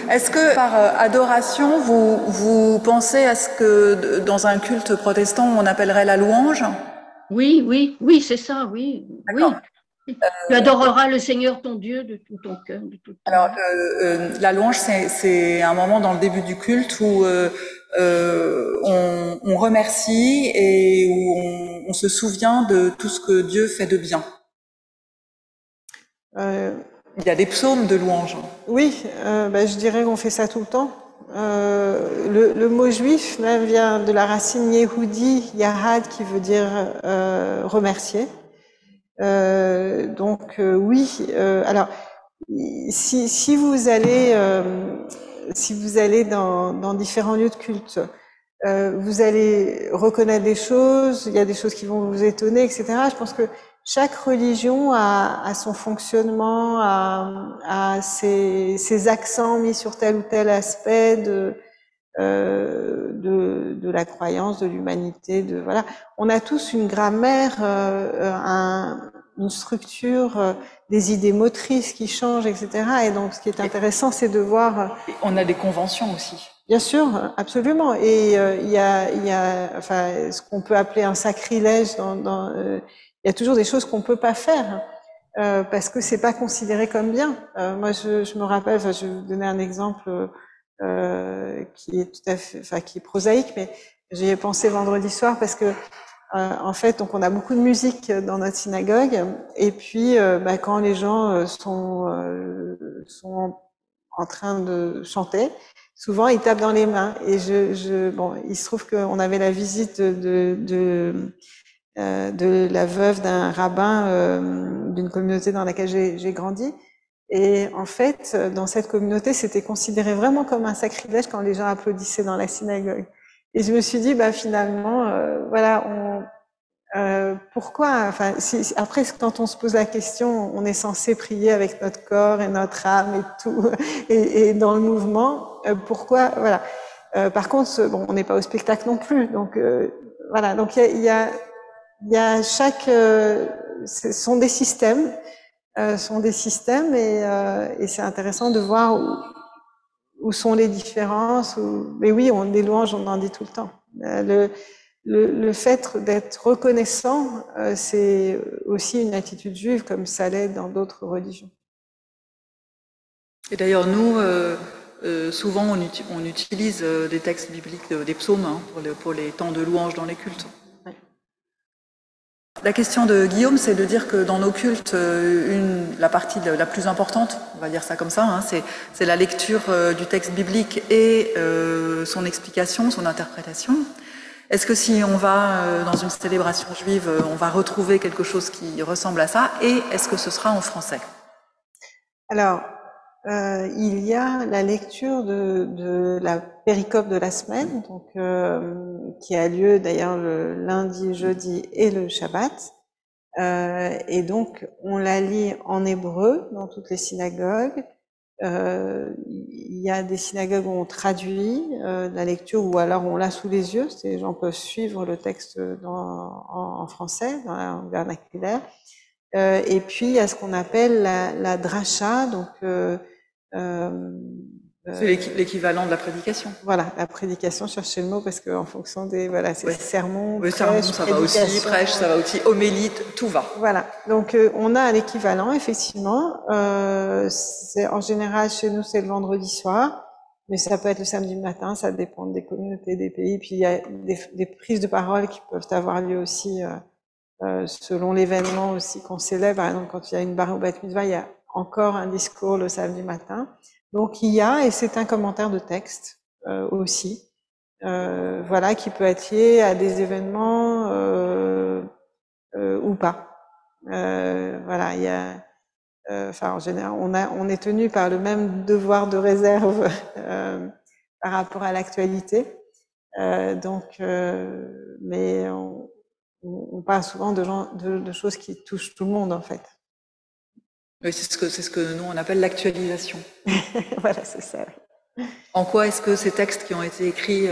Est-ce que par adoration, vous pensez à ce que dans un culte protestant, on appellerait la louange? Oui, c'est ça, oui. Tu adoreras le Seigneur ton Dieu de tout ton cœur, de toute ton âme. Alors, la louange, c'est un moment dans le début du culte où on remercie et où on se souvient de tout ce que Dieu fait de bien. Il y a des psaumes de louange. Oui, je dirais qu'on fait ça tout le temps. Le mot juif même vient de la racine Yehudi, Yahad, qui veut dire remercier. Donc oui. Alors, si vous allez dans différents lieux de culte, vous allez reconnaître des choses, il y a des choses qui vont vous étonner, etc. Je pense que chaque religion a son fonctionnement, a ses accents mis sur tel ou tel aspect de la croyance, de l'humanité, voilà. On a tous une grammaire, une structure, des idées motrices qui changent, etc. Et donc, ce qui est intéressant, c'est de voir. On a des conventions aussi. Bien sûr, absolument. Et il y a, enfin, ce qu'on peut appeler un sacrilège. Il y a toujours des choses qu'on peut pas faire parce que c'est pas considéré comme bien. Moi, je me rappelle. Enfin, je vais vous donner un exemple qui est tout à fait, enfin, qui est prosaïque, mais j'y ai pensé vendredi soir parce que en fait, donc on a beaucoup de musique dans notre synagogue, et puis quand les gens sont en train de chanter, souvent ils tapent dans les mains. Et bon, il se trouve qu'on avait la visite de la veuve d'un rabbin d'une communauté dans laquelle j'ai grandi. Et en fait, dans cette communauté, c'était considéré vraiment comme un sacrilège quand les gens applaudissaient dans la synagogue. Et je me suis dit, finalement, voilà, pourquoi, enfin, après, quand on se pose la question, on est censé prier avec notre corps et notre âme et tout, et dans le mouvement, pourquoi, voilà. Par contre, bon, on n'est pas au spectacle non plus, donc voilà. Donc il y a chaque, ce sont des systèmes, et c'est intéressant de voir où sont les différences. Mais oui, des louanges, on en dit tout le temps. Le fait d'être reconnaissant, c'est aussi une attitude juive, comme ça l'est dans d'autres religions. Et d'ailleurs, nous, souvent, on utilise des textes bibliques, des psaumes, hein, pour les temps de louange dans les cultes. La question de Guillaume, c'est de dire que dans nos cultes, la partie la plus importante, on va dire ça comme ça, hein, c'est la lecture du texte biblique et son explication, son interprétation. Est-ce que si on va dans une célébration juive, on va retrouver quelque chose qui ressemble à ça, et est-ce que ce sera en français? Alors, il y a la lecture de la péricope de la semaine, donc qui a lieu d'ailleurs le lundi, jeudi et le Shabbat. Et donc, on la lit en hébreu dans toutes les synagogues. Il y a des synagogues où on traduit la lecture, ou alors on l'a sous les yeux, les gens peuvent suivre le texte en français, dans la langue vernaculaire. Et puis il y a ce qu'on appelle la dracha, donc c'est l'équivalent de la prédication. Voilà, la prédication, cherchez le mot, parce qu'en fonction des, voilà, c'est sermon, prêche, sermon, ça va aussi, prêche, ça va aussi, homélite, tout va. Voilà, donc on a l'équivalent, effectivement. En général, chez nous, c'est le vendredi soir, mais ça peut être le samedi matin, ça dépend des communautés, des pays. Puis il y a des prises de parole qui peuvent avoir lieu aussi selon l'événement aussi qu'on célèbre. Par exemple, quand il y a une bar ou bat mitzvah, il y a encore un discours le samedi matin. Donc il y a, et c'est un commentaire de texte aussi, voilà, qui peut être lié à des événements ou pas. Voilà, il y a, en général, on est tenu par le même devoir de réserve par rapport à l'actualité. Mais on parle souvent de choses qui touchent tout le monde, en fait. Oui, c'est ce que nous, on appelle l'actualisation. Voilà, c'est ça. En quoi est-ce que ces textes qui ont été écrits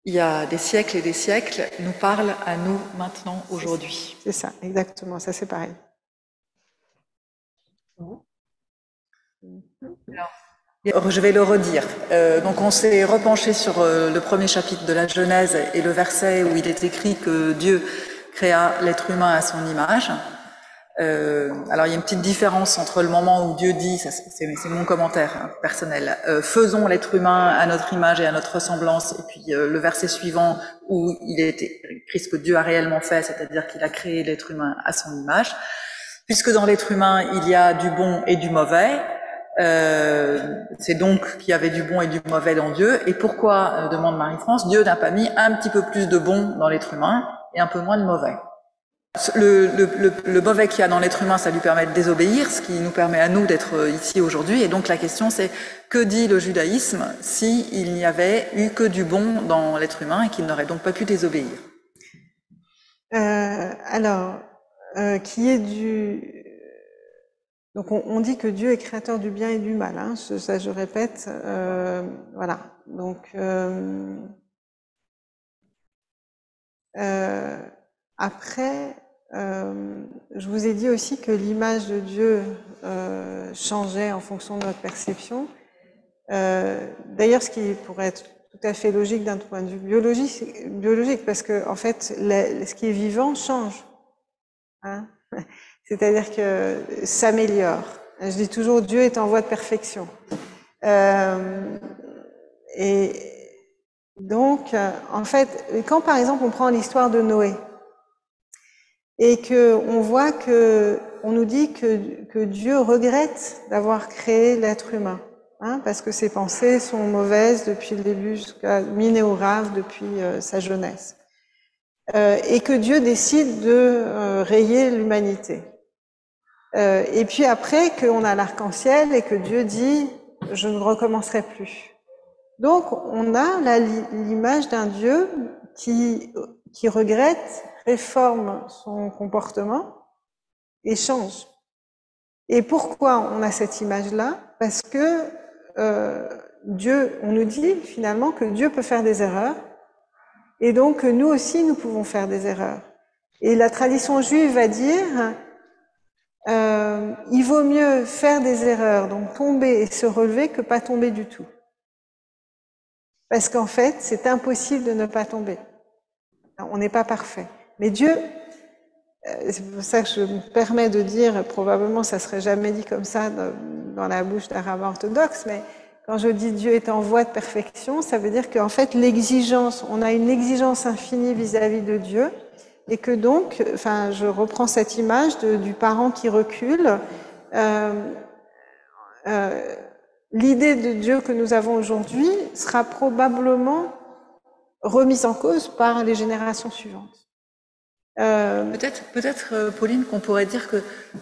il y a des siècles et des siècles nous parlent à nous maintenant, aujourd'hui? C'est ça, exactement. Ça, c'est pareil. Alors, je vais le redire. Donc, on s'est repenché sur le premier chapitre de la Genèse et le verset où il est écrit que Dieu créa l'être humain à son image. Alors, il y a une petite différence entre le moment où Dieu dit, c'est mon commentaire personnel, faisons l'être humain à notre image et à notre ressemblance, et puis le verset suivant où il est écrit ce que Dieu a réellement fait, c'est-à-dire qu'il a créé l'être humain à son image. Puisque dans l'être humain, il y a du bon et du mauvais, c'est donc qu'il y avait du bon et du mauvais dans Dieu. Et pourquoi, demande Marie-France, Dieu n'a pas mis un petit peu plus de bon dans l'être humain et un peu moins de mauvais? Le mauvais qu'il y a dans l'être humain, ça lui permet de désobéir, ce qui nous permet à nous d'être ici aujourd'hui. Et donc la question c'est, que dit le judaïsme s'il n'y avait eu que du bon dans l'être humain et qu'il n'aurait donc pas pu désobéir? Qui est du... Donc on dit que Dieu est créateur du bien et du mal, hein, ça je répète, voilà. Donc après, je vous ai dit aussi que l'image de Dieu changeait en fonction de notre perception. D'ailleurs, ce qui pourrait être tout à fait logique d'un point de vue biologique, parce que en fait, ce qui est vivant change. Hein, c'est-à-dire que s'améliore. Je dis toujours, Dieu est en voie de perfection. Et donc, en fait, quand par exemple on prend l'histoire de Noé, et que on voit que, on nous dit que Dieu regrette d'avoir créé l'être humain, hein, parce que ses pensées sont mauvaises depuis le début jusqu'à minéoraves depuis sa jeunesse, et que Dieu décide de rayer l'humanité. Et puis après qu'on a l'arc-en-ciel et que Dieu dit « je ne recommencerai plus ». Donc on a l'image d'un Dieu qui regrette, réforme son comportement et change. Et pourquoi on a cette image-là? Parce que Dieu, on nous dit finalement que Dieu peut faire des erreurs, et donc nous aussi nous pouvons faire des erreurs. Et la tradition juive va dire il vaut mieux faire des erreurs, donc tomber et se relever, que pas tomber du tout. Parce qu'en fait, c'est impossible de ne pas tomber. On n'est pas parfait. Mais Dieu, c'est pour ça que je me permets de dire, probablement ça serait jamais dit comme ça dans la bouche d'un rabbin orthodoxe, mais quand je dis Dieu est en voie de perfection, ça veut dire qu'en fait l'exigence, on a une exigence infinie vis-à-vis de Dieu, et que donc, enfin, je reprends cette image du parent qui recule. L'idée de Dieu que nous avons aujourd'hui sera probablement remise en cause par les générations suivantes. Peut-être, Pauline, qu'on pourrait dire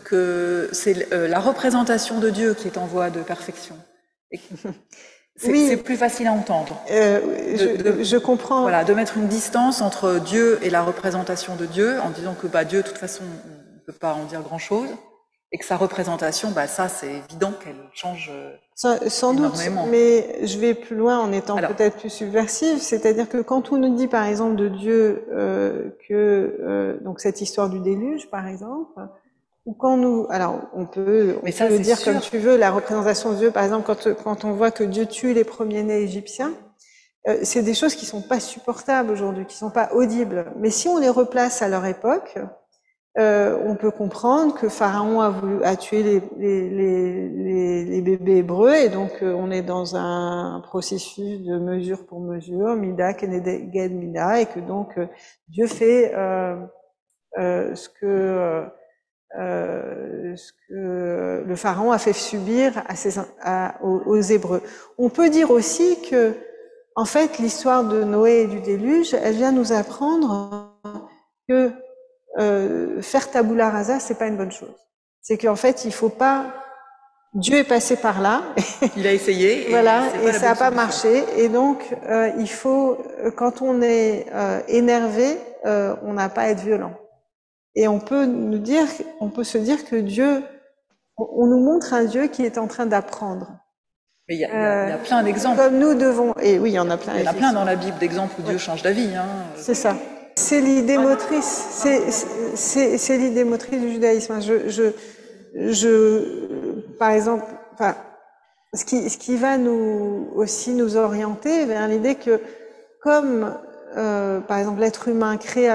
que c'est la représentation de Dieu qui est en voie de perfection. Oui. C'est plus facile à entendre. Je comprends. Voilà, de mettre une distance entre Dieu et la représentation de Dieu, en disant que Dieu, de toute façon, on ne peut pas en dire grand-chose, et que sa représentation, ça, c'est évident qu'elle change sans énormément. Doute, mais je vais plus loin en étant peut-être plus subversive, c'est-à-dire que quand on nous dit, par exemple, de Dieu donc cette histoire du déluge, par exemple, ou quand nous, alors on peut le dire sûr. Comme tu veux, la représentation de Dieu, par exemple, quand on voit que Dieu tue les premiers-nés égyptiens, c'est des choses qui sont pas supportables aujourd'hui, qui sont pas audibles. Mais si on les replace à leur époque, on peut comprendre que Pharaon a tué les bébés hébreux, et donc on est dans un processus de mesure pour mesure, Mida keneged Mida, et que donc Dieu fait ce que le Pharaon a fait subir aux Hébreux. On peut dire aussi que, en fait, l'histoire de Noé et du déluge, elle vient nous apprendre que faire tabula rasa, c'est pas une bonne chose. C'est qu'en fait, il faut pas. Dieu est passé par là. Il a essayé. Et voilà, et ça n'a pas marché. Et donc, il faut, quand on est énervé, on n'a pas à être violent. Et on peut se dire que Dieu, on nous montre un Dieu qui est en train d'apprendre. Mais il y a plein d'exemples. Comme nous devons, et oui, il y en a plein. Il y en a plein dans la Bible d'exemples où Dieu change d'avis. Hein. C'est ça. C'est l'idée motrice. C'est l'idée motrice du judaïsme. Par exemple, enfin, ce qui va nous orienter vers l'idée que, comme par exemple, l'être humain est créé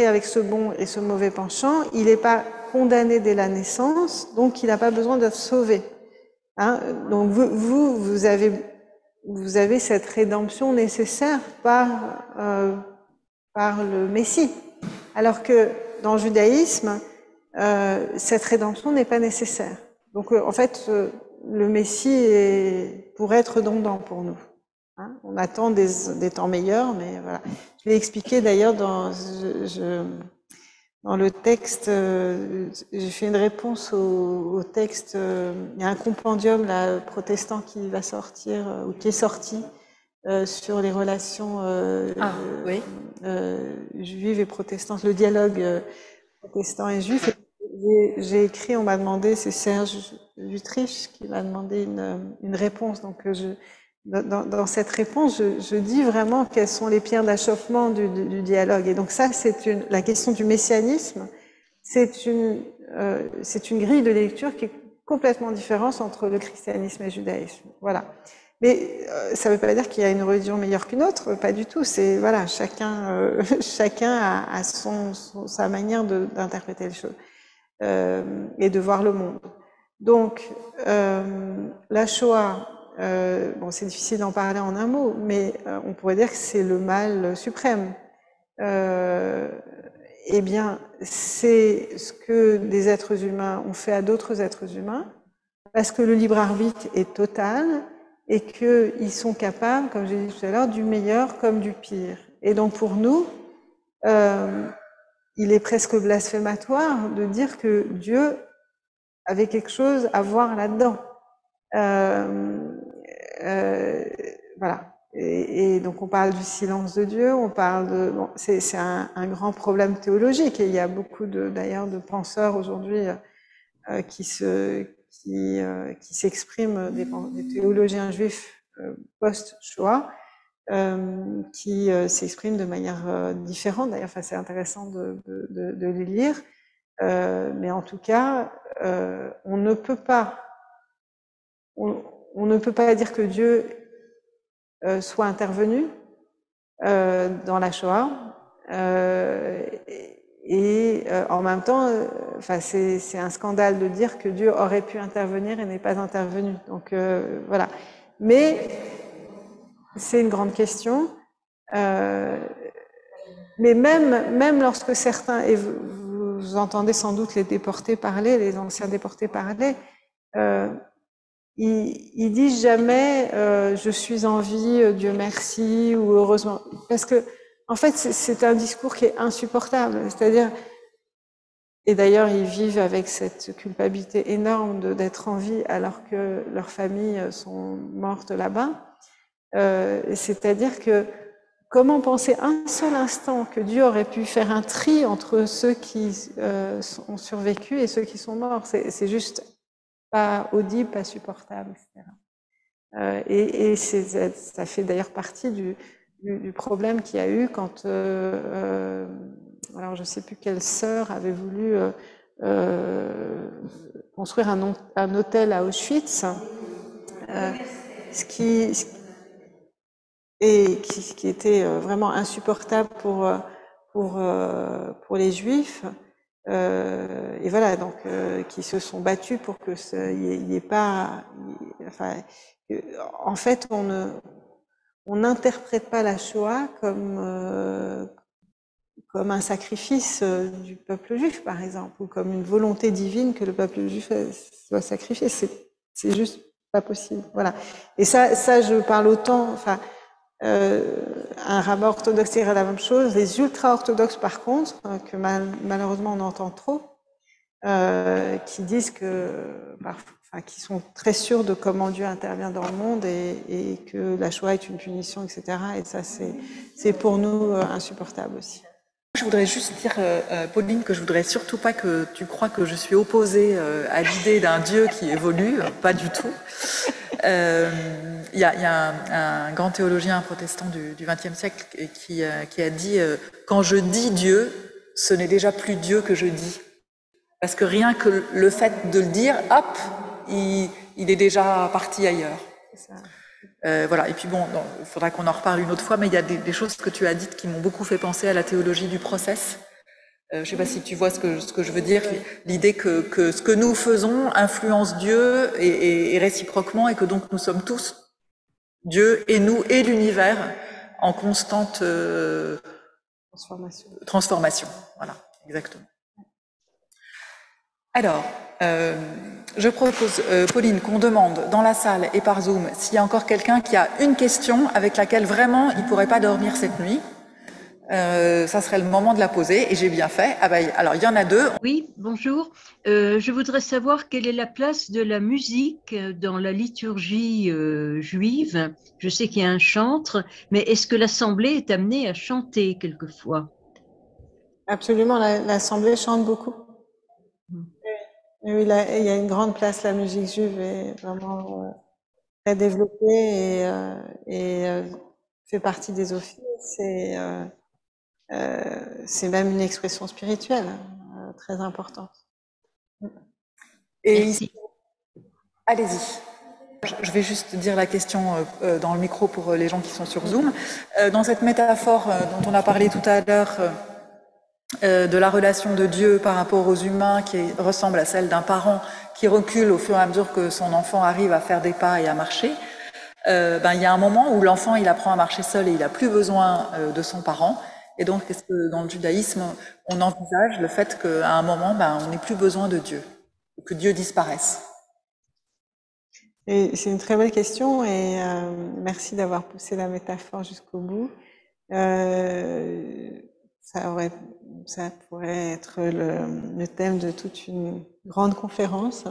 avec ce bon et ce mauvais penchant, il n'est pas condamné dès la naissance, donc il n'a pas besoin d'être sauvé. Hein? Donc vous avez cette rédemption nécessaire par le Messie. Alors que dans le judaïsme, cette rédemption n'est pas nécessaire. Donc en fait, le Messie pourrait être redondant pour nous. Hein, on attend des temps meilleurs, mais voilà. Je l'ai expliqué d'ailleurs dans dans le texte, j'ai fait une réponse au texte. Il y a un compendium là, protestant qui va sortir, ou qui est sorti, sur les relations oui. juives et protestantes, le dialogue protestant et juif. J'ai écrit, on m'a demandé, c'est Serge Jutrich qui m'a demandé une réponse. Donc, dans cette réponse, je dis vraiment quelles sont les pierres d'achoppement du dialogue. Et donc ça, la question du messianisme, c'est une grille de lecture qui est complètement différente entre le christianisme et le judaïsme. Voilà. Mais ça ne veut pas dire qu'il y a une religion meilleure qu'une autre, pas du tout. C'est voilà, chacun a sa manière d'interpréter les choses et de voir le monde. Donc la Shoah, bon, c'est difficile d'en parler en un mot, mais on pourrait dire que c'est le mal suprême. Eh bien, c'est ce que des êtres humains ont fait à d'autres êtres humains, parce que le libre arbitre est total et qu'ils sont capables, comme j'ai dit tout à l'heure, du meilleur comme du pire. Et donc pour nous, il est presque blasphématoire de dire que Dieu avait quelque chose à voir là-dedans. Voilà. Et donc on parle du silence de Dieu, on parle de... Bon, c'est un grand problème théologique, et il y a beaucoup d'ailleurs de penseurs aujourd'hui qui s'expriment, des théologiens juifs post-Shoah, qui s'expriment de manière différente. D'ailleurs, c'est intéressant de les lire. Mais en tout cas, on ne peut pas dire que Dieu soit intervenu dans la Shoah, et en même temps, c'est un scandale de dire que Dieu aurait pu intervenir et n'est pas intervenu. Donc voilà. Mais c'est une grande question. Mais même lorsque certains, et vous entendez sans doute les déportés parler, les anciens déportés parler, ils disent jamais je suis en vie, Dieu merci, ou heureusement, parce que en fait c'est un discours qui est insupportable. C'est-à-dire, et d'ailleurs ils vivent avec cette culpabilité énorme d'être en vie alors que leurs familles sont mortes là-bas. C'est-à-dire que comment penser un seul instant que Dieu aurait pu faire un tri entre ceux qui ont survécu et ceux qui sont morts? C'est juste pas audible, pas supportable, etc. Et ça fait d'ailleurs partie du problème qu'il y a eu quand, alors je ne sais plus quelle sœur avait voulu construire un hôtel à Auschwitz, ce qui était vraiment insupportable pour les Juifs. Et voilà, donc qui se sont battus pour que il y ait pas, enfin, en fait, on n'interprète pas la Shoah comme un sacrifice du peuple juif, par exemple, ou comme une volonté divine que le peuple juif soit sacrifié. C'est juste pas possible. Voilà. Et ça, je parle autant, enfin. Un rabbin orthodoxe dirait la même chose. Les ultra-orthodoxes, par contre, que malheureusement on entend trop, qui disent qui sont très sûrs de comment Dieu intervient dans le monde et que la Shoah est une punition, etc. Et ça, c'est pour nous insupportable aussi. Je voudrais juste dire, Pauline, que je voudrais surtout pas que tu crois que je suis opposée à l'idée d'un Dieu qui évolue, pas du tout. Il y a un grand théologien protestant du XXe siècle qui a dit quand je dis Dieu, ce n'est déjà plus Dieu que je dis. Parce que rien que le fait de le dire, hop, il est déjà parti ailleurs. Voilà. Et puis bon, il faudra qu'on en reparle une autre fois, mais il y a des choses que tu as dites qui m'ont beaucoup fait penser à la théologie du process. Je ne sais pas si tu vois ce que je veux dire, l'idée que ce que nous faisons influence Dieu et réciproquement, et que donc nous sommes tous, Dieu et nous et l'univers, en constante transformation. Voilà, exactement. Alors, je propose, Pauline, qu'on demande dans la salle et par Zoom s'il y a encore quelqu'un qui a une question avec laquelle vraiment il ne pourrait pas dormir cette nuit. ça serait le moment de la poser, et j'ai bien fait. Ah ben, alors, il y en a deux. Oui, bonjour. Je voudrais savoir quelle est la place de la musique dans la liturgie juive. Je sais qu'il y a un chantre, mais est-ce que l'Assemblée est amenée à chanter quelquefois? Absolument, l'Assemblée chante beaucoup. Oui, il y a une grande place, la musique juive est vraiment très développée et fait partie des offices. C'est même une expression spirituelle très importante. Et Merci. allez-y. Je vais juste dire la question dans le micro pour les gens qui sont sur Zoom. Dans cette métaphore dont on a parlé tout à l'heure, de la relation de Dieu par rapport aux humains qui ressemble à celle d'un parent qui recule au fur et à mesure que son enfant arrive à faire des pas et à marcher, il y a un moment où l'enfant il apprend à marcher seul et il n'a plus besoin de son parent. Et donc, est-ce que dans le judaïsme, on envisage le fait qu'à un moment, on n'ait plus besoin de Dieu, que Dieu disparaisse? Et c'est une très belle question et merci d'avoir poussé la métaphore jusqu'au bout. Ça pourrait être le thème de toute une grande conférence.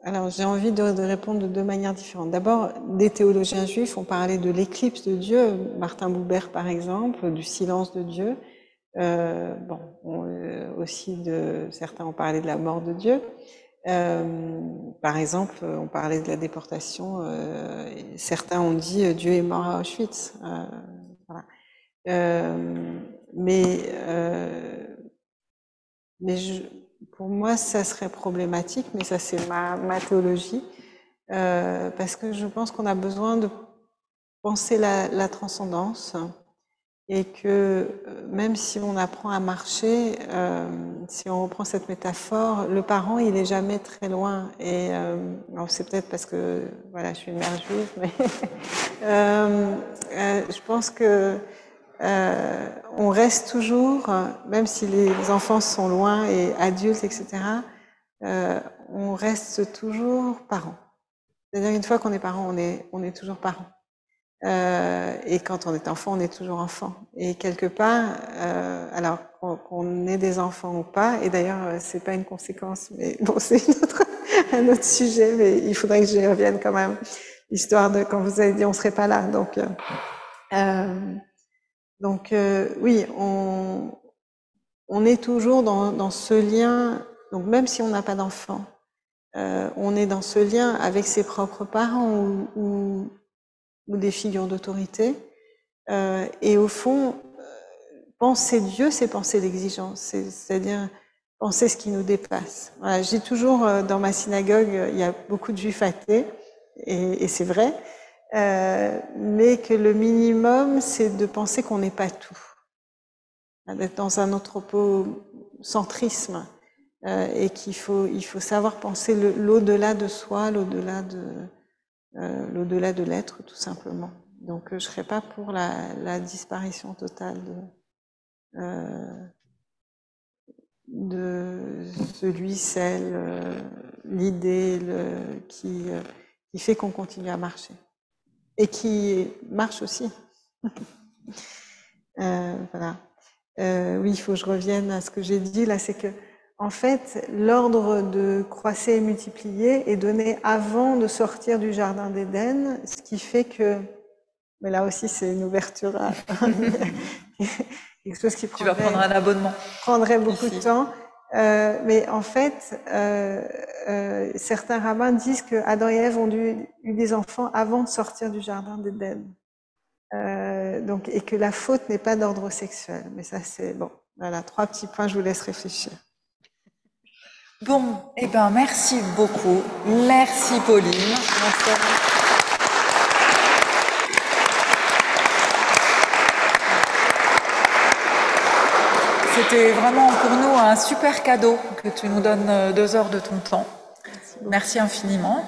Alors, j'ai envie de répondre de deux manières différentes. D'abord, des théologiens juifs ont parlé de l'éclipse de Dieu, Martin Buber par exemple, du silence de Dieu. Aussi certains ont parlé de la mort de Dieu. Par exemple, on parlait de la déportation. Certains ont dit Dieu est mort à Auschwitz. Voilà. Pour moi, ça serait problématique, mais ça c'est ma théologie, parce que je pense qu'on a besoin de penser la transcendance et que même si on apprend à marcher, si on reprend cette métaphore, le parent il est jamais très loin. Et c'est peut-être parce que voilà, je suis une mère juive, mais je pense que on reste toujours, même si les enfants sont loin et adultes, etc., on reste toujours parents. C'est-à-dire une fois qu'on est parent, on est toujours parent. Et quand on est enfant, on est toujours enfant. Et quelque part, alors qu'on ait des enfants ou pas, et d'ailleurs c'est pas une conséquence, mais bon c'est un autre sujet, mais il faudrait que j'y revienne quand même, histoire de quand vous avez dit on serait pas là. Donc oui, on est toujours dans ce lien. Donc même si on n'a pas d'enfant, on est dans ce lien avec ses propres parents ou des figures d'autorité. Et au fond, penser Dieu, c'est penser l'exigence, c'est-à-dire penser ce qui nous dépasse. Voilà, je dis toujours dans ma synagogue, il y a beaucoup de juifs athées, et c'est vrai, mais que le minimum, c'est de penser qu'on n'est pas tout, d'être dans un anthropocentrisme, et il faut savoir penser l'au-delà de soi, l'au-delà de l'être, tout simplement. Donc, je ne serais pas pour la disparition totale de celui, celle, l'idée qui fait qu'on continue à marcher. Et qui marche aussi. Voilà. Oui, il faut que je revienne à ce que j'ai dit là, c'est que en fait, l'ordre de croisser et multiplier est donné avant de sortir du jardin d'Éden, ce qui fait que, mais là aussi c'est une ouverture à quelque chose qui tu vas prendre un abonnement. Prendrait beaucoup de temps. Mais en fait, certains rabbins disent que Adam et Ève ont eu des enfants avant de sortir du jardin d'Éden. Et que la faute n'est pas d'ordre sexuel. Mais ça, c'est bon. Voilà, 3 petits points, je vous laisse réfléchir. Bon, merci beaucoup. Merci Pauline. Merci. C'était vraiment pour nous un super cadeau que tu nous donnes 2 heures de ton temps. Merci infiniment.